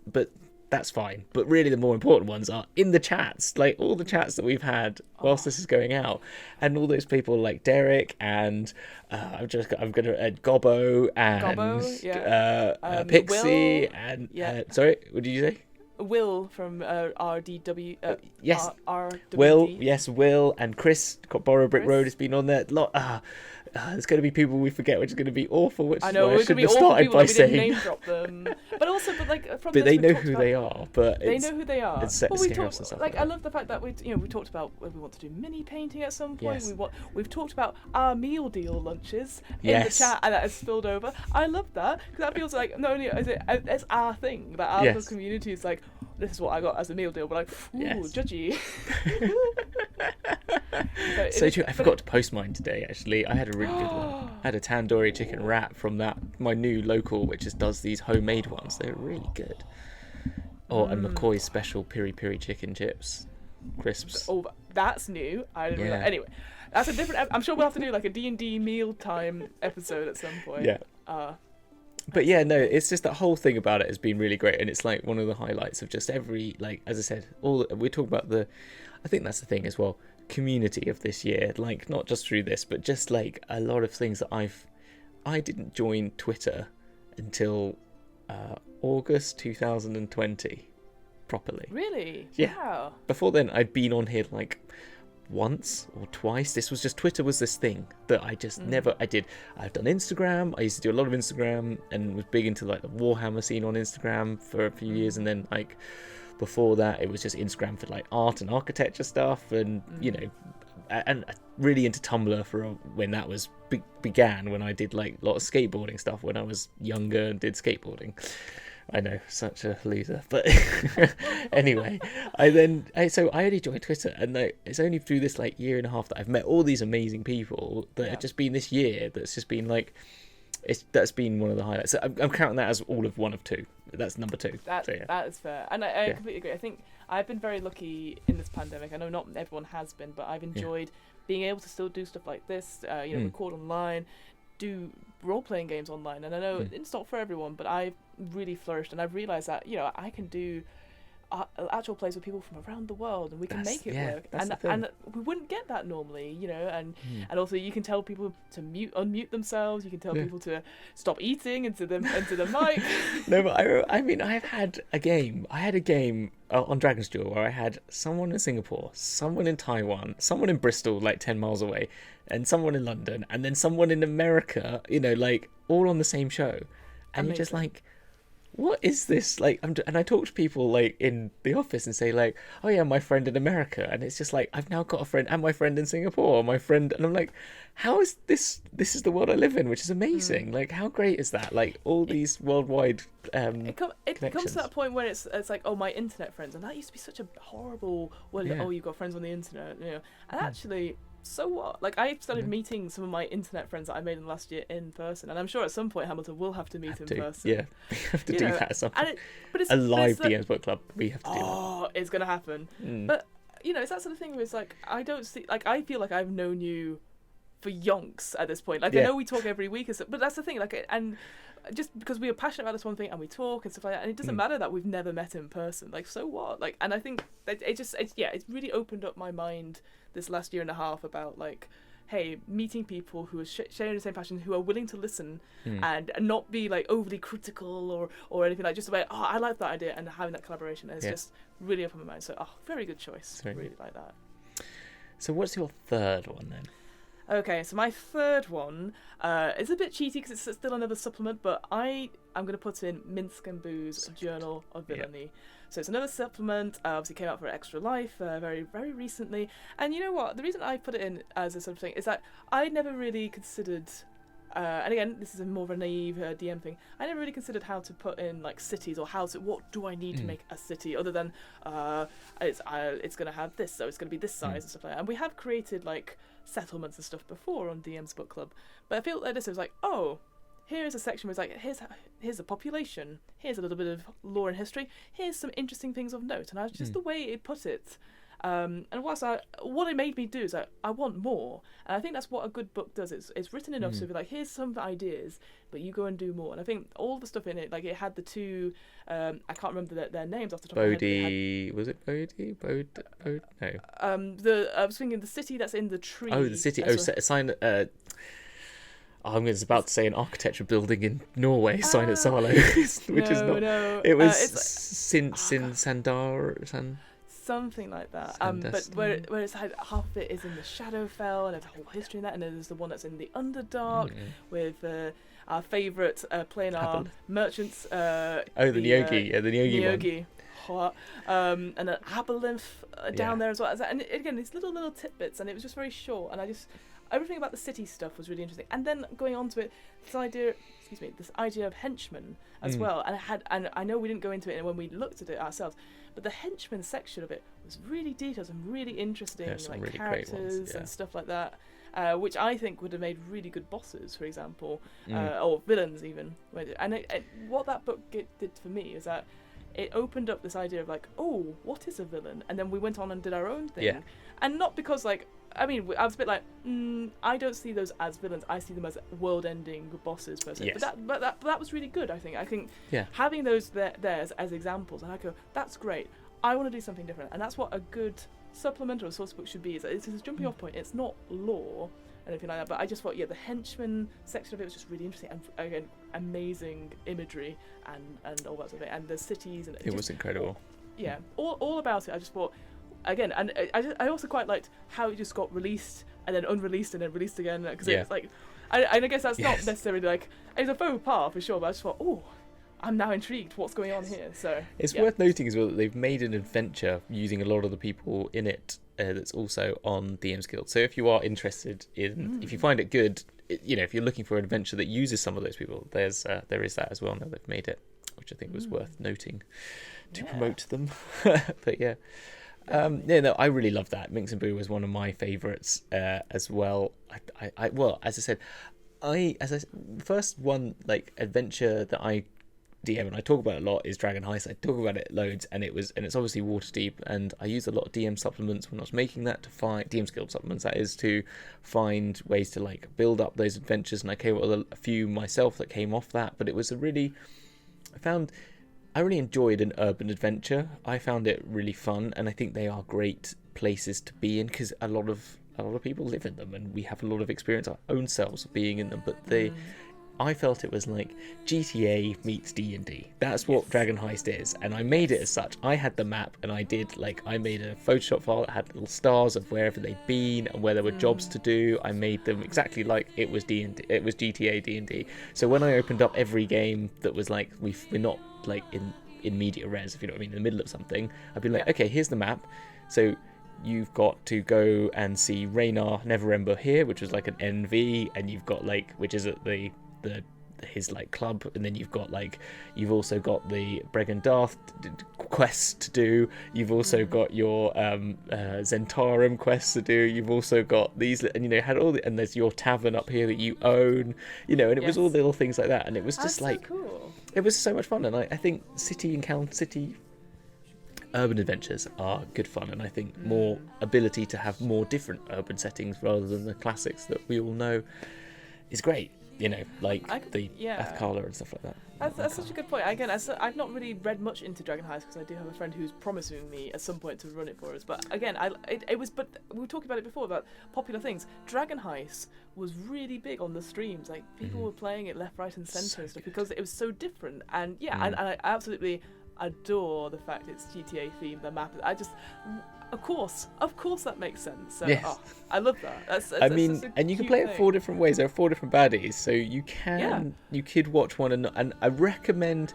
But that's fine. But really, the more important ones are in the chats, like all the chats that we've had whilst this is going out, and all those people like Derek and I'm gonna Gobbo and Pixie Will, and sorry, what did you say? Will from RDW. Yes. RWD. Will and Chris Borrow Brick Road has been on there. There's going to be people we forget, which is going to be awful. Which I know I shouldn't have started by saying. Name drop them, but also, but they know who they are. But they know who they are. It's set we talked, and stuff I love the fact that we talked about we want to do mini painting at some point. Yes. We've talked about our meal deal lunches in the chat, and that has spilled over. I love that, because that feels like not only is it's our thing, that our little community is like, this is what I got as a meal deal. We're like, ooh, judgy. So true. I forgot to post mine today. Actually, I had a really good one. I had a tandoori chicken wrap from my new local, which just does these homemade ones. They're really good. Or a McCoy's special piri piri chicken chips, crisps. Oh, that's new. I didn't realize. Anyway, that's a different. I'm sure we'll have to do like a D&D mealtime episode at some point. Yeah. But yeah, no, it's just that whole thing about it has been really great, and it's like one of the highlights of just every, like, as I said, we talk about I think that's the thing as well, community of this year, like not just through this, but just like a lot of things that I didn't join Twitter until August 2020 properly. Really? Yeah. Wow. Before then, I'd been on here like once or twice. This was just, Twitter was this thing that I just never I've done Instagram. I used to do a lot of Instagram and was big into like the Warhammer scene on Instagram for a few years, and then like before that it was just Instagram for like art and architecture stuff, and and really into Tumblr for when that was began, when I did like a lot of skateboarding stuff when I was younger and did skateboarding. I know, such a loser, but anyway, I only joined Twitter, and it's only through this like year and a half that I've met all these amazing people that have just been this year. That's just been like, that's been one of the highlights. So I'm counting that as all of one of two. That's number two. That is fair, and I completely agree. I think I've been very lucky in this pandemic. I know not everyone has been, but I've enjoyed being able to still do stuff like this. Record online, do role-playing games online, and I know it's not for everyone, but I've really flourished, and I've realised that I can do actual plays with people from around the world, and we can make it work, and we wouldn't get that normally, and also you can tell people to unmute themselves, you can tell people to stop eating into the mic. No, but I mean, I had a game on Dragon's Duel where I had someone in Singapore, someone in Taiwan, someone in Bristol like 10 miles away, and someone in London, and then someone in America, like all on the same show, and you're just like, what is this? Like, and I talk to people like in the office and say like, oh yeah, my friend in America, and it's just like, I've now got a friend, and my friend in Singapore, and I'm like, how is this? This is the world I live in, which is amazing. Like, how great is that? Like, all these worldwide it comes to that point where it's like, oh, my internet friends, and that used to be such a horrible. Oh, you've got friends on the internet, and actually. So what? Like, I started meeting some of my internet friends that I made in the last year in person, and I'm sure at some point Hamilton will have to meet in person. Yeah, we have to do that at some point. But it's a live DMs book club. We have to do that. Oh, it's gonna happen. But it's that sort of thing where it's like, I feel like I've known you for yonks at this point. Like, I know we talk every week, but that's the thing. Like, and just because we are passionate about this one thing and we talk and stuff like that, and it doesn't matter that we've never met in person. Like, so what? Like, and I think that it's really opened up my mind this last year and a half about like hey, meeting people who are sharing the same passion, who are willing to listen and not be like overly critical or anything, like just about, I like that idea, and having that collaboration is just really opened my mind. So, very good choice. Really like that. So what's your third one then? Okay, so my third one is a bit cheaty because it's still another supplement, but I'm going to put in Minsk and Boo's Journal of Villainy. Yep. So it's another supplement, obviously came out for Extra Life very, very recently. And you know what? The reason I put it in as a sort of thing is that I never really considered, and again, this is more of a naive DM thing, I never really considered how to put in like cities, or what do I need to make a city, other than it's going to have this, so it's going to be this size and stuff like that. And we have created like settlements and stuff before on DM's book club, but I feel like this was like, here's a section where it's like, here's a population, here's a little bit of lore and history, here's some interesting things of note, and just the way it put it, and what it made me do is I want more, and I think that's what a good book does. It's written enough to be like, here's some ideas, but you go and do more. And I think all the stuff in it, like it had the two, I can't remember their names off the top of my head. Was it Bodhi? Bode? No. I was thinking the city that's in the tree. Oh, the city. I'm about to say an architecture building in Norway, Sign at Salo, which is not. No. It was Sin Sandar. Something like that. But where it's like half of it is in the Shadowfell, and there's a whole history in that, and then there's the one that's in the Underdark with our favourite playing our merchants. The Nyogi. The Nyogi one. And an Aberlinth down there as well. And again, these little tidbits, and it was just very short, and everything about the city stuff was really interesting. And then going on to it, this idea of henchmen as well. And I know we didn't go into it when we looked at it ourselves, but the henchmen section of it was really detailed and really interesting, like really characters and stuff like that, which I think would have made really good bosses, for example, or villains even. And what that book did for me is that it opened up this idea of like, what is a villain? And then we went on and did our own thing. Yeah. And not because like, I was a bit like, I don't see those as villains. I see them as world-ending bosses per se. Yes. But that was really good. I think having those there as examples, and I go, that's great. I want to do something different, and that's what a good supplement or a source book should be. It's a jumping off point. It's not lore and anything like that. But I just thought, the henchman section of it was just really interesting, and again, amazing imagery and all that sort of thing, and the cities, and it was incredible. All about it. I just thought. Again, and I also quite liked how it just got released and then unreleased and then released again, because it's like, I guess that's not necessarily like, it was a faux pas for sure, but I just thought, I'm now intrigued, what's going on here? So it's worth noting as well that they've made an adventure using a lot of the people in it that's also on DM's Guild. So if you are interested in, if you find it good, if you're looking for an adventure that uses some of those people, there is that as well. Now they've made it, which I think was worth noting to promote them. But I really love that. Minx and Boo was one of my favourites as well. First one like adventure that I DM and I talk about a lot is Dragon Heist. I talk about it loads, and it's obviously Waterdeep, and I used a lot of DM supplements when I was making that to find DM's Guild supplements. That is to find ways to like build up those adventures, and I came up with a few myself that came off that. But it was I really enjoyed an urban adventure. I found it really fun, and I think they are great places to be in because a lot of people live in them, and we have a lot of experience our own selves of being in them. But I felt it was like GTA meets D&D. That's what Dragon Heist is, and I made it as such. I had the map, and I made a Photoshop file that had little stars of wherever they'd been and where there were jobs to do. I made them exactly like it was D&D. It was GTA D&D. So when I opened up every game that was like we're not like in media res, if you know what I mean, in the middle of something, I'd be like, okay, here's the map. So you've got to go and see Raynar Neverember here, which was like an NV, and you've got like, which is at his like club, and then you've also got the Bregan Darth quest to do. You've also got your Zentarum quest to do. You've also got these, and had all and there's your tavern up here that you own, and it was all little things like that, and it was just like so cool. It was so much fun, and I think city urban adventures are good fun, and I think more ability to have more different urban settings rather than the classics that we all know is great. Like the Athkala and stuff like that. That's such a good point. Again, I've not really read much into Dragon Heist because I do have a friend who's promising me at some point to run it for us. But again, but we were talking about it before about popular things. Dragon Heist was really big on the streams. Like people were playing it left, right, and centre and stuff because it was so different. And and I absolutely adore the fact it's GTA themed. The map, of course that makes sense. So, yes. I love that. And you can play it 4 different ways. There are 4 different baddies, so you could watch one, and I recommend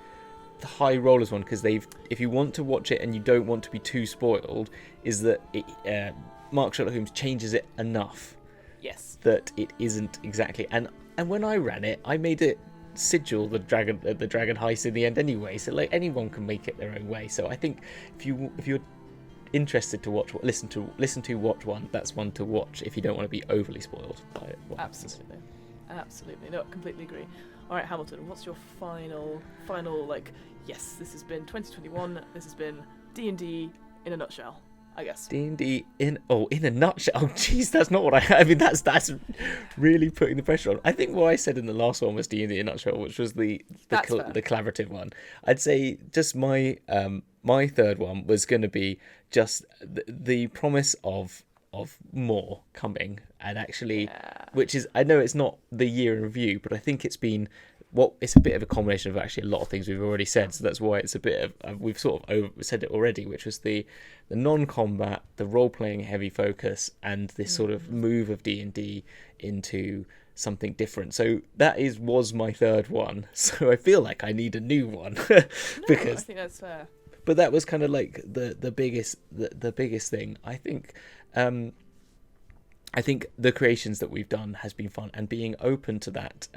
the High Rollers one because if you want to watch it and you don't want to be too spoiled, is that Mark Sherlock Holmes changes it enough. Yes. That it isn't exactly, and when I ran it, I made it sigil the dragon heist in the end anyway. So like anyone can make it their own way. So I think if you're interested to watch watch one, that's one to watch if you don't want to be overly spoiled by it. Absolutely, no, completely agree. All right, Hamilton, what's your final like, yes, this has been 2021, this has been D&D in a nutshell, I guess. D&D in a nutshell. Oh jeez, that's not what I mean, that's really putting the pressure on. I think what I said in the last one was D&D in a nutshell, which was the collaborative one. I'd say just my third one was going to be just the promise of more coming, and actually, which is, I know it's not the year in review, but I think it's been it's a bit of a combination of actually a lot of things we've already said, so that's why it's a bit of we've sort of said it already, which was the non-combat, the role-playing heavy focus, and this sort of move of D&D into something different. So that was my third one, so I feel like I need a new one. Because I think that's fair. But that was kind of like the biggest thing. I think the creations that we've done has been fun, and being open to that,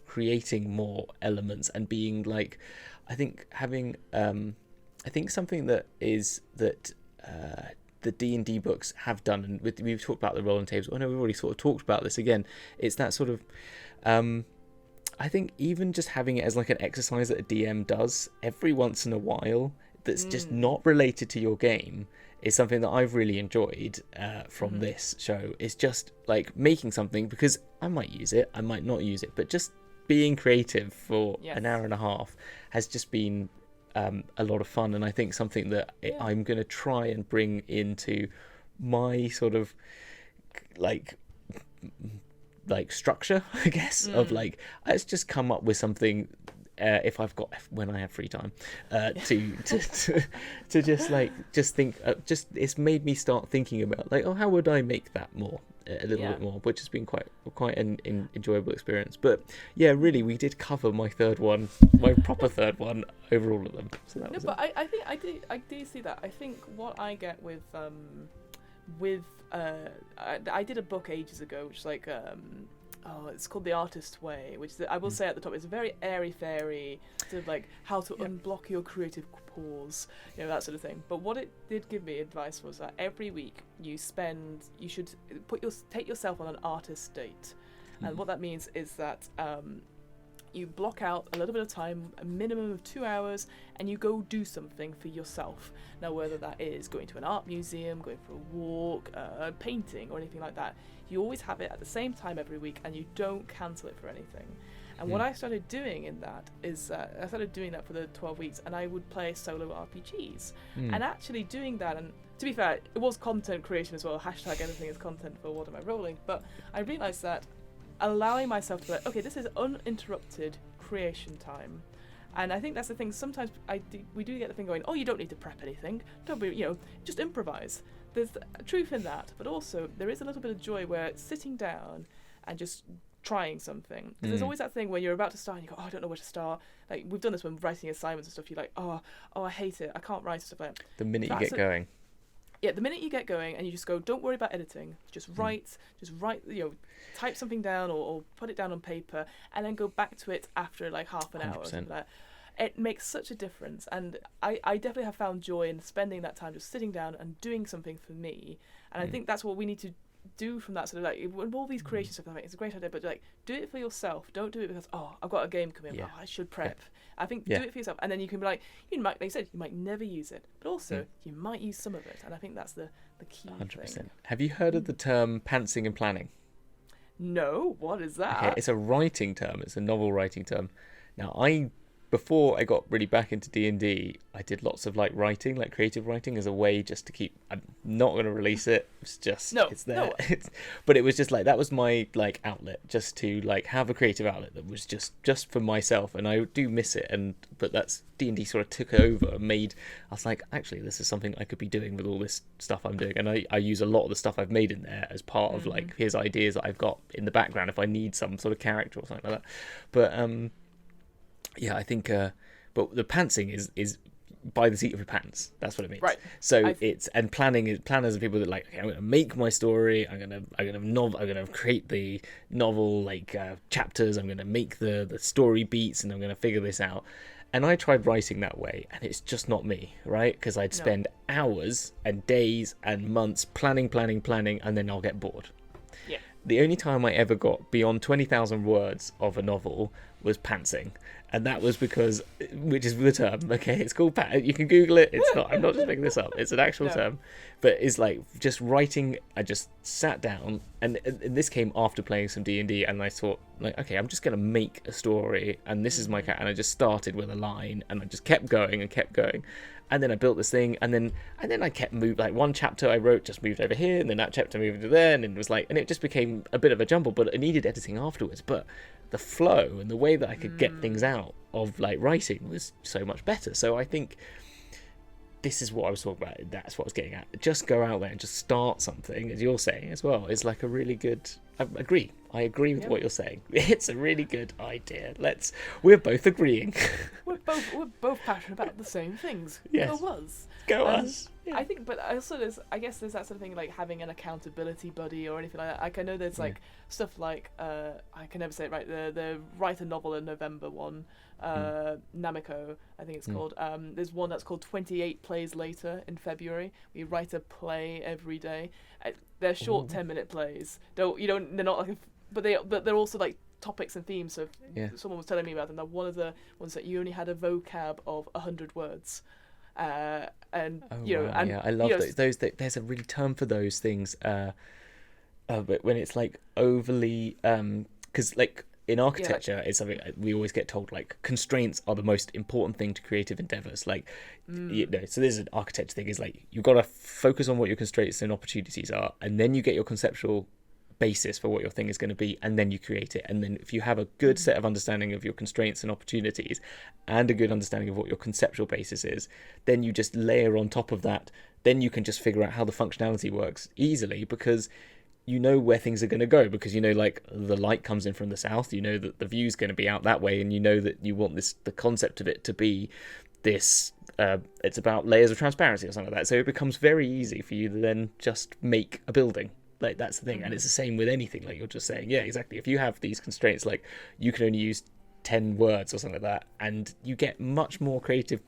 creating more elements, and being like, I think having I think something that the D&D books have done, and we've talked about the rolling tables. Oh no, we've already sort of talked about this again. It's that sort of I think even just having it as like an exercise that a DM does every once in a while, that's just not related to your game, is something that I've really enjoyed from this show. It's just like making something, because I might use it, I might not use it, but just being creative for an hour and a half has just been a lot of fun, and I think something that I'm going to try and bring into my sort of like structure, I guess, of like, let's just come up with something when I have free time, to just think. It's made me start thinking about like, how would I make that more a little bit more, which has been quite an enjoyable experience. But yeah, really, we did cover my proper third one over all of them. So that was but I think I do see that. I think what I get with I did a book ages ago, which is like it's called The Artist's Way, which I will say at the top, it's a very airy-fairy sort of like how to unblock your creative pause, that sort of thing. But what it did give me advice was that every week you should take yourself on an artist date. And what that means is that you block out a little bit of time, a minimum of 2 hours, and you go do something for yourself. Now, whether that is going to an art museum, going for a walk, painting, or anything like that, you always have it at the same time every week, and you don't cancel it for anything. And what I started doing in that is I started doing that for the 12 weeks, and I would play solo RPGs. And actually doing that, and to be fair, it was content creation as well, # anything is content for what am I rolling, but I realised that allowing myself to be like, okay, this is uninterrupted creation time. And I think that's the thing. Sometimes we do get the thing going, you don't need to prep anything. Don't be, just improvise. There's truth in that, but also there is a little bit of joy where it's sitting down and just trying something. Because there's always that thing where you're about to start and you go, I don't know where to start. Like we've done this when writing assignments and stuff. You're like, I hate it. I can't write stuff like that. The minute you get going. Yeah, the minute you get going and you just go, don't worry about editing, just write, type something down or put it down on paper and then go back to it after like half an 100%. Hour or something like that. It makes such a difference, and I definitely have found joy in spending that time just sitting down and doing something for me. And I think that's what we need to do from that sort of like, when all these creation stuff, I think it's a great idea, but like do it for yourself. Don't do it because I've got a game coming up, I should prep. I think do it for yourself, and then you can be like, like you said, you might never use it, but also you might use some of it, and I think that's the key 100%. Thing. Have you heard of the term pantsing and planning? No, what is that? Okay, it's a writing term. It's a novel writing term. Now, I before I got really back into D&D, I did lots of like writing, like creative writing, as a way just to keep. I'm not going to release it. It's just it's there. No. But it was just like that was my like outlet, just to like have a creative outlet that was just for myself, and I do miss it. But that's D&D sort of took over and made. I was like, actually, this is something I could be doing with all this stuff I'm doing, and I use a lot of the stuff I've made in there as part of like here's ideas that I've got in the background if I need some sort of character or something like that. But yeah, I think, but the pantsing is by the seat of your pants. That's what it means. Right. So planners are people that like, okay, I'm going to make my story. I'm going to create the novel like chapters. I'm going to make the story beats, and I'm going to figure this out. And I tried writing that way, and it's just not me, right? Because I'd spend hours and days and months planning, and then I'll get bored. Yeah. The only time I ever got beyond 20,000 words of a novel was pantsing. And that was because, which is the term, okay? It's called you can Google it. It's not. I'm not just making this up. It's an actual term. But it's like just writing. I just sat down, and this came after playing some D&D, and I thought, like, okay, I'm just gonna make a story, and this is my cat. And I just started with a line, and I just kept going, and then I built this thing, and then I kept moving. Like one chapter I wrote just moved over here, and then that chapter moved to there, and it was like, and it just became a bit of a jumble. But it needed editing afterwards. But the flow and the way that I could get things out of like writing was so much better. So I think this is what I was talking about. That's what I was getting at. Just go out there and just start something, as you're saying as well. It's like a really good. I agree with what you're saying. It's a really good idea. We're both agreeing. We're both passionate about the same things. Yes. Go us. Yeah. I think, but also I guess there's that sort of thing like having an accountability buddy or anything like that. Like I know there's like stuff like I can never say it right. The write a novel in November one, Namiko, I think it's called. There's one that's called 28 Plays Later in February. We write a play every day. They're short 10-minute plays. They're not like, but they're also like topics and themes. So someone was telling me about them. That one of the ones that you only had a vocab of 100 words. I love those. There's a really term for those things. But when it's like overly, because like in architecture, it's something we always get told. Like constraints are the most important thing to creative endeavors. Like, so there's an architecture thing. Is like you've got to focus on what your constraints and opportunities are, and then you get your conceptual basis for what your thing is going to be, and then you create it. And then if you have a good set of understanding of your constraints and opportunities and a good understanding of what your conceptual basis is, then you just layer on top of that. Then you can just figure out how the functionality works easily, because you know where things are going to go, because you know like the light comes in from the south, you know that the view's going to be out that way, and you know that you want the concept of it to be this it's about layers of transparency or something like that. So it becomes very easy for you to then just make a building. Like that's the thing. And it's the same with anything, like you're just saying. Yeah, exactly. If you have these constraints, like you can only use 10 words or something like that, and you get much more creative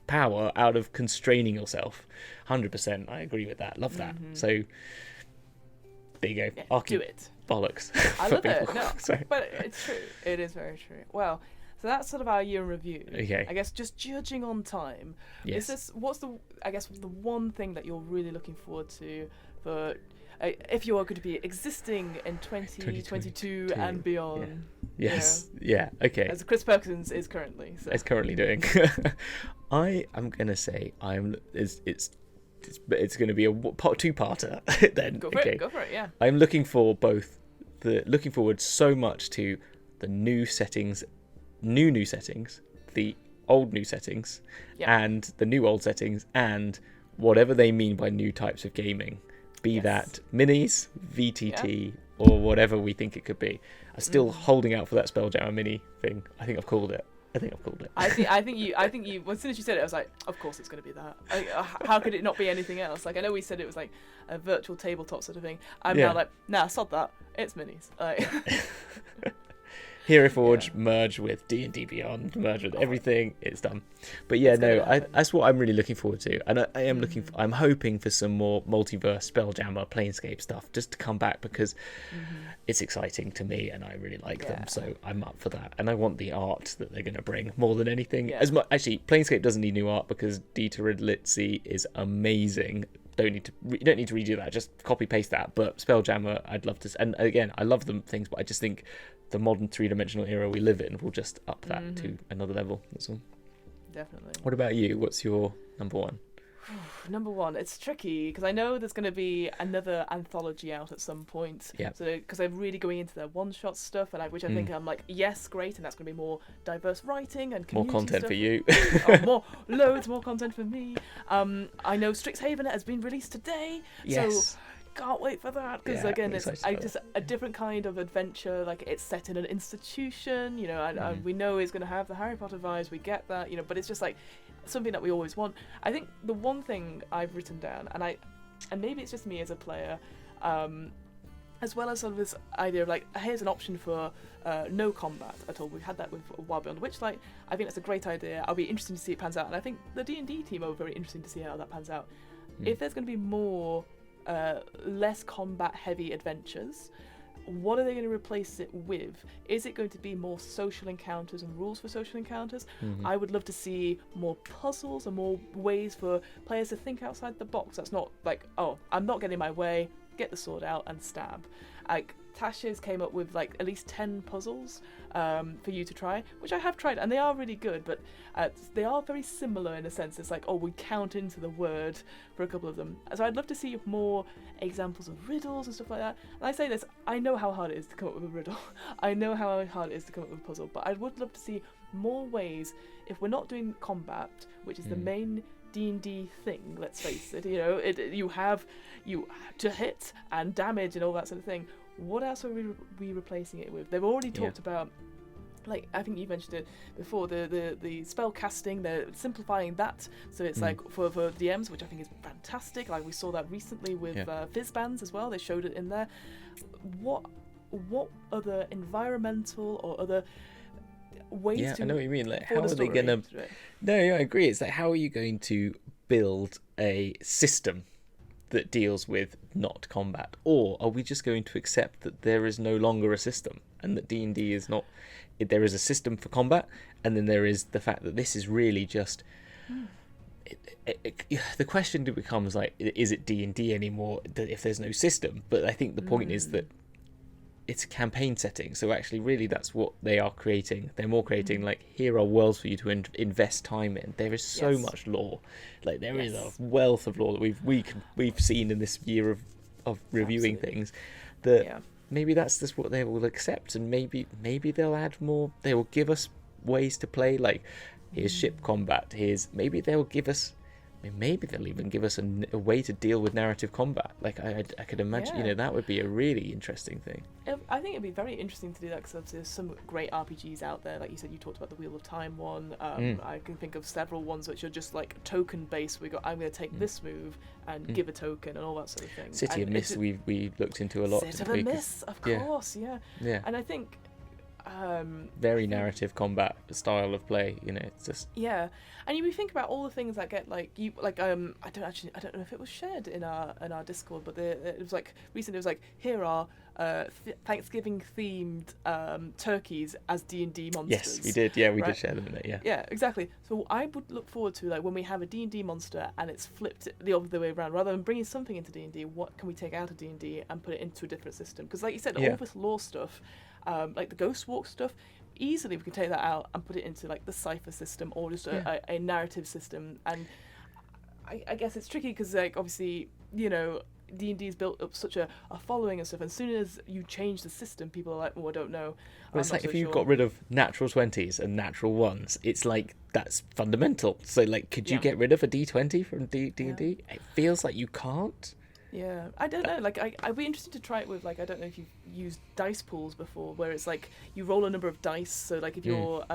power out of constraining yourself. 100%. I agree with that. Love that. So there you go. Yeah, do it. Bollocks. I love it. No, but it's true. It is very true. Well, so that's sort of our year in review. Okay. I guess just judging on time. Yes. What's the one thing that you're really looking forward to for if you are going to be existing in 2022 and beyond? Yeah. Yes. Yeah. Okay. As Chris Perkins is currently. So. Is currently doing. I am gonna say it's going to be a two-parter then. Go for it. Yeah. I'm looking forward so much to the new settings, the old new settings, and the new old settings, and whatever they mean by new types of gaming. Be that minis, VTT, or whatever we think it could be. I'm still holding out for that Spelljammer mini thing. I think I've called it. I think you. Well, as soon as you said it, I was like, of course it's going to be that. How could it not be anything else? Like I know we said it was like a virtual tabletop sort of thing. I'm now like, nah, sod that. It's minis. Like. Hero Forge merge with D&D Beyond, merge with everything. It's done. But that's what I'm really looking forward to, and I am I'm hoping for some more multiverse Spelljammer Planescape stuff just to come back, because it's exciting to me and I really like them. So I'm up for that, and I want the art that they're going to bring more than anything. Actually, Planescape doesn't need new art because Dieter Ridlitzy is amazing. you don't need to redo that. Just copy paste that. But Spelljammer, I'd love to. And again, I love the things, but I just think the modern 3-dimensional era we live in will just up that to another level. That's all. Definitely. What about you? What's your number one? Number one, it's tricky because I know there's going to be another anthology out at some point. Yeah. So because I'm really going into their one-shot stuff, and which I think I'm like, yes, great, and that's going to be more diverse writing and more community content stuff. for you. Loads more content for me. I know Strixhaven has been released today. Yes. So can't wait for that because again, it's just a different kind of adventure. Like it's set in an institution, you know, and we know it's going to have the Harry Potter vibes. We get that, you know, but it's just like something that we always want. I think the one thing I've written down, and maybe it's just me as a player, as well as sort of this idea of like, here's an option for no combat at all. We've had that with Wild Beyond Witchlight. I think that's a great idea. I'll be interested to see it pans out, and I think the D&D team are very interested to see how that pans out. If there's going to be more less combat heavy adventures, what are they going to replace it with? Is it going to be more social encounters and rules for social encounters? I would love to see more puzzles and more ways for players to think outside the box. That's not like, oh, I'm not getting my way, get the sword out and stab. Like Tasha's came up with like at least 10 puzzles for you to try, which I have tried, and they are really good, but they are very similar in a sense. It's like, oh, we count into the word for a couple of them. So I'd love to see more examples of riddles and stuff like that. And I say this, I know how hard it is to come up with a riddle. I know how hard it is to come up with a puzzle, but I would love to see more ways, if we're not doing combat, which is the main D&D thing, let's face it, you know, you have to hit and damage and all that sort of thing. What else are we replacing it with? They've already talked about, like, I think you mentioned it before, the spell casting. They're simplifying that, so it's like for DMs, which I think is fantastic. Like we saw that recently with Fizzbands as well. They showed it in there. What other environmental or other ways to... I know what you mean. Like, how are they gonna... No, I agree. It's like, how are you going to build a system that deals with not combat, or are we just going to accept that there is no longer a system and that D&D is not... There is a system for combat, and then there is the fact that this is really just... the question becomes like, is it D&D anymore if there's no system? But I think the point is that it's a campaign setting, so actually really that's what they are creating. They're more creating like, here are worlds for you to invest time in. There is so much lore, like there is a wealth of lore that we've seen in this year of reviewing things, that maybe that's just what they will accept, and maybe they'll add more. They will give us ways to play, like here's ship combat, maybe they'll give us, maybe they'll even give us a way to deal with narrative combat. Like I could imagine, you know, that would be a really interesting thing. I think it'd be very interesting to do that, because there's some great RPGs out there. Like you said, you talked about the Wheel of Time one. I can think of several ones which are just like token based. I'm going to take this move and give a token and all that sort of thing. City of Mist, we looked into a lot. City of Mist, of course, yeah. And I think very narrative combat style of play, you know, it's just and you think about all the things that get like you like I don't know if it was shared in our Discord, but it was like recently, it was like, here are Thanksgiving themed turkeys as D&D monsters. Yes, we did. We did share them in it. Yeah, exactly. So I would look forward to, like, when we have a D&D monster and it's flipped the other way around, rather than bringing something into D&D, what can we take out of D&D and put it into a different system? Because like you said, all this lore stuff, like the Ghost Walk stuff, easily we can take that out and put it into like the Cypher system, or just a narrative system. And I guess it's tricky because, like, obviously, you know, D&D's built up such a following and stuff, and as soon as you change the system, people are like, oh, I don't know. Well, it's like, if you got rid of natural 20s and natural 1s, it's like, that's fundamental. So like, could you get rid of a D20 from D&D? It feels like you can't. Yeah, I don't know. Like, I'd be interested to try it with, like, I don't know if you've used dice pools before, where it's like you roll a number of dice. So like, if your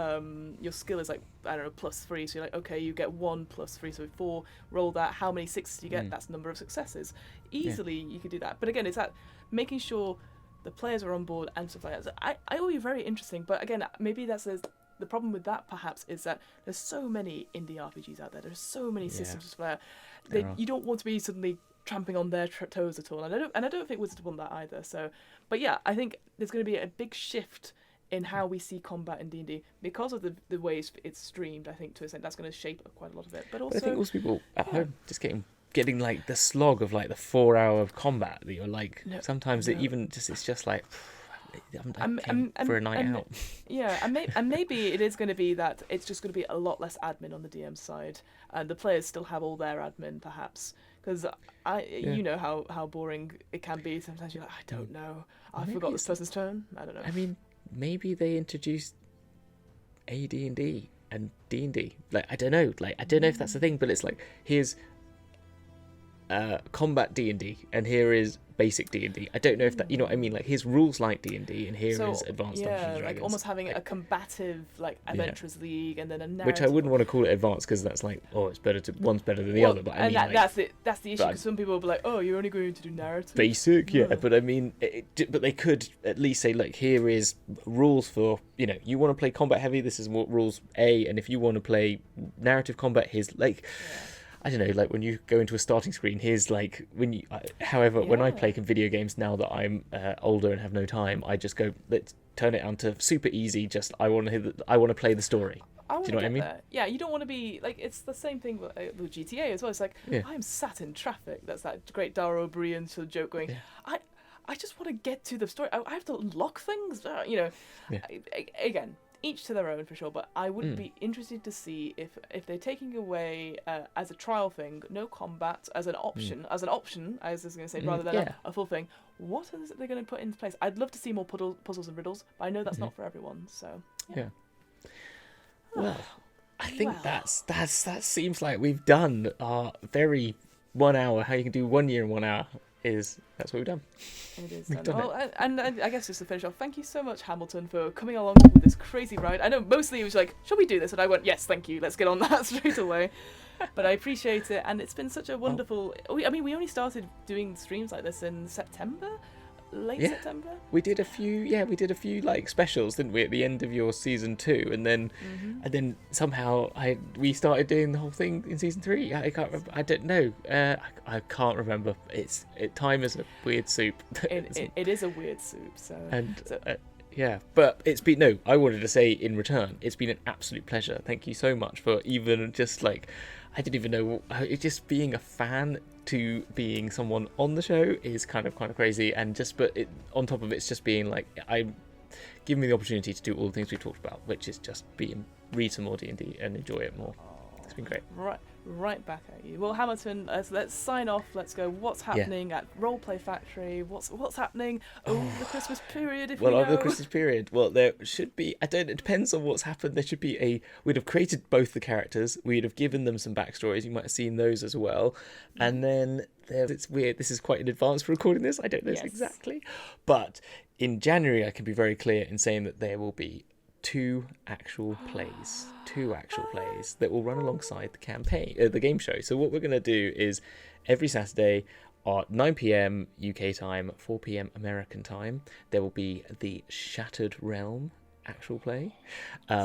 skill is like, I don't know, +3, so you're like, okay, you get 1 + 3, so 4. Roll that. How many 6s do you get? That's the number of successes. Easily, you could do that. But again, it's that making sure the players are on board and stuff like that. So I will be very interesting. But again, maybe that's the problem with that. Perhaps is that there's so many indie RPGs out there. There's so many systems where you don't want to be suddenly tramping on their toes at all, and I don't think Wizards want that either. So, but yeah, I think there's going to be a big shift in how we see combat in D&D because of the ways it's streamed. I think to a extent that's going to shape quite a lot of it. But also, I think also people at home just getting getting like the slog of like the 4 hour of combat that you're like sometimes no. it's just like I'm for a night out. Yeah, and maybe it is going to be that it's just going to be a lot less admin on the DM side, and the players still have all their admin perhaps, because you know how boring it can be. Sometimes you're like, I don't know, I forgot this person's turn. I don't know. I mean, maybe they introduced AD&D and D&D. Like I don't know if that's the thing, but it's like here's combat D&D and here is basic D&D. I don't know if that, you know what I mean, like here's rules like D&D and here is advanced Dungeons and Dragons. Like almost having a combative like adventurers league and then a narrative, which I wouldn't want to call it advanced because that's like one's better than the other, but I mean that's the issue, because some people will be like, oh, you're only going to do narrative basic. But I mean but they could at least say, like, here is rules for, you know, you want to play combat heavy, this is what rules A, and if you want to play narrative combat, here's like I don't know, like when you go into a starting screen, here's like when you. When I play video games now that I'm older and have no time, I just go, let's turn it on to super easy. Just I want to play the story. Do you know what I mean? Yeah, you don't want to be like, it's the same thing with GTA as well. It's like I'm sat in traffic. That's that great Dara O'Brien sort of joke going. Yeah. I just want to get to the story. I have to unlock things. You know, again. Each to their own for sure, but I would be interested to see if they're taking away as a trial thing, no combat as an option, I was going to say, rather than a full thing. What is it they're going to put into place? I'd love to see more puzzles and riddles, but I know that's not for everyone. So well, I think that seems like we've done our very 1 hour. How you can do 1 year in 1 hour. That's what we've done. It is done. Well, and I guess just to finish off, thank you so much, Hamilton, for coming along with this crazy ride. I know mostly it was like, shall we do this? And I went, yes, thank you, let's get on that straight away. But I appreciate it, and it's been such a wonderful. We only started doing streams like this in September. Late September. We did a few like specials, didn't we, at the end of your season 2, and then somehow we started doing the whole thing in season 3. I can't remember. I don't know. I can't remember. Time is a weird soup. It is a weird soup. But it's been I wanted to say in return, it's been an absolute pleasure. Thank you so much for even just like, I didn't even know, just being a fan to being someone on the show is kind of crazy, and on top of it's just being like, giving me the opportunity to do all the things we talked about, which is just read some more D&D and enjoy it more. It's been great. Right back at you. Well, Hamilton, let's sign off. Let's go. What's happening at Roleplay Factory? What's happening over the Christmas period? Over the Christmas period, there should be. It depends on what's happened. There should be we'd have created both the characters. We'd have given them some backstories. You might have seen those as well. And then it's weird. This is quite in advance for recording this. I don't know exactly, but in January I can be very clear in saying that there will be two actual plays that will run alongside the campaign, the game show. So what we're going to do is every Saturday at 9 p.m. UK time, 4 p.m. American time, there will be the Shattered Realm actual play,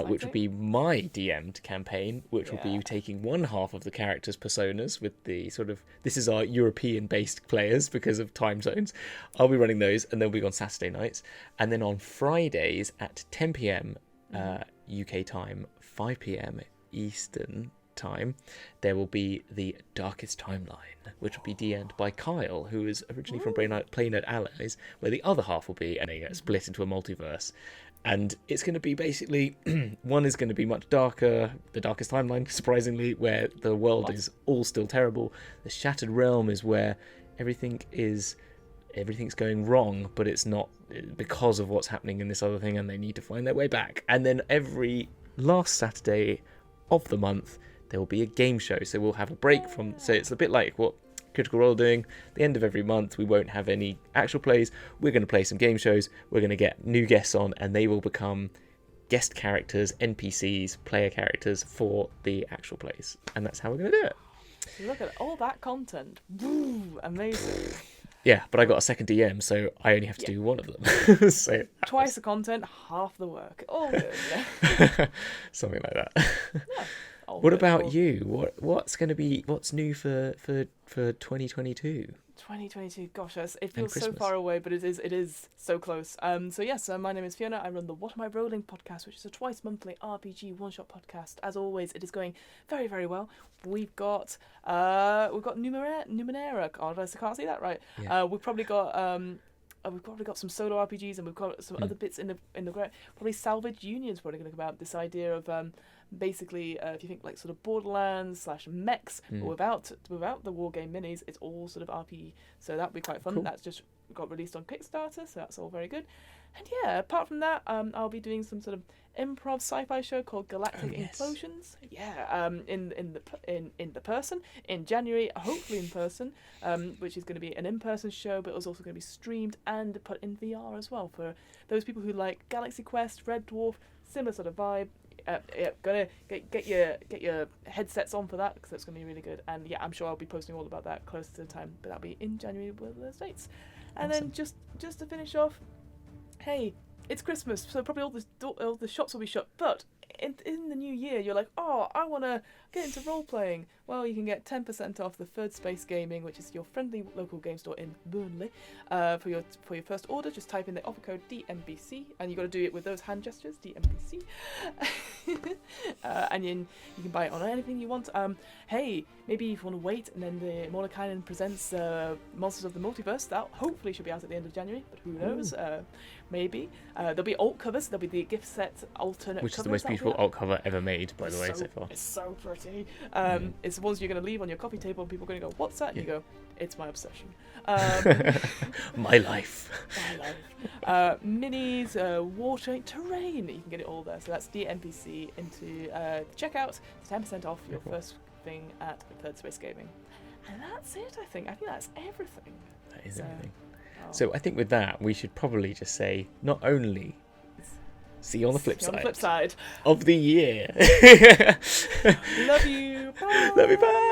which will be my DM'd campaign, which will be taking one half of the characters' personas with the sort of, this is our European-based players because of time zones. I'll be running those, and they'll be on Saturday nights. And then on Fridays at 10 p.m. UK time, 5 p.m. Eastern time, there will be the Darkest Timeline, which will be DM'd by Kyle, who is originally from Play Note Allies, where the other half will be, and they get split into a multiverse. And it's going to be basically, one is going to be much darker, the Darkest Timeline, surprisingly, where the world is all still terrible. The Shattered Realm is where everything's going wrong, but it's not because of what's happening in this other thing, and they need to find their way back. And then every last Saturday of the month, there will be a game show. So we'll have a break from, so it's a bit like what Critical Role doing. The end of every month, we won't have any actual plays. We're going to play some game shows. We're going to get new guests on, and they will become guest characters, NPCs, player characters for the actual plays. And that's how we're going to do it. Look at all that content. Woo, amazing. Yeah, but I got a second DM, so I only have to do one of them. So twice the content, half the work. All good. Yeah. Something like that. Yeah. What about you? What's going to be? What's new for 2022? 2022, gosh, it feels so far away, but it is so close. So yes, my name is Fiona. I run the What Am I Rolling podcast, which is a twice monthly RPG one-shot podcast. As always, it is going very, very well. We've got Numenera. God, I can't say that right. Yeah. We've probably got some solo RPGs, and we've got some other bits in the probably Salvage Union's probably going to come out. This idea of basically, if you think like sort of Borderlands / mechs, but without the wargame minis, it's all sort of RPG. So that'll be quite fun. Cool. That's just got released on Kickstarter, so that's all very good. And yeah, apart from that, I'll be doing some sort of improv sci-fi show called Galactic Implosions. Yeah, in the person in January, hopefully in person, which is going to be an in-person show, but it's also going to be streamed and put in VR as well for those people who like Galaxy Quest, Red Dwarf, similar sort of vibe. Gotta get your headsets on for that, because that's gonna be really good. And yeah, I'm sure I'll be posting all about that closer to the time, but that'll be in January with the States. And then just to finish off, hey, it's Christmas, so probably all the shops will be shut, but in the new year, you're like, oh, I want to get into role-playing. Well, you can get 10% off the Third Space Gaming, which is your friendly local game store in Burnley. For your first order, just type in the offer code DMBC, and you got to do it with those hand gestures, DMBC. And you can buy it on anything you want. Hey, maybe if you want to wait, and then the Mordenkainen presents Monsters of the Multiverse, that hopefully should be out at the end of January, but who knows? Maybe. There'll be alt covers, there'll be the gift set alternate which covers. Which is the most beautiful alt cover ever made, by the way, so far. It's so pretty. It's the ones you're going to leave on your coffee table, and people are going to go, what's that? And you go, it's my obsession. My life. Minis, water, terrain, you can get it all there. So that's DMPC into checkout. It's 10% off your first thing at Third Space Gaming. And that's it, I think. I think that's everything. That is everything. So I think with that, we should probably just say, not only see you on the flip side of the year. Love you. Bye. Love you. Bye.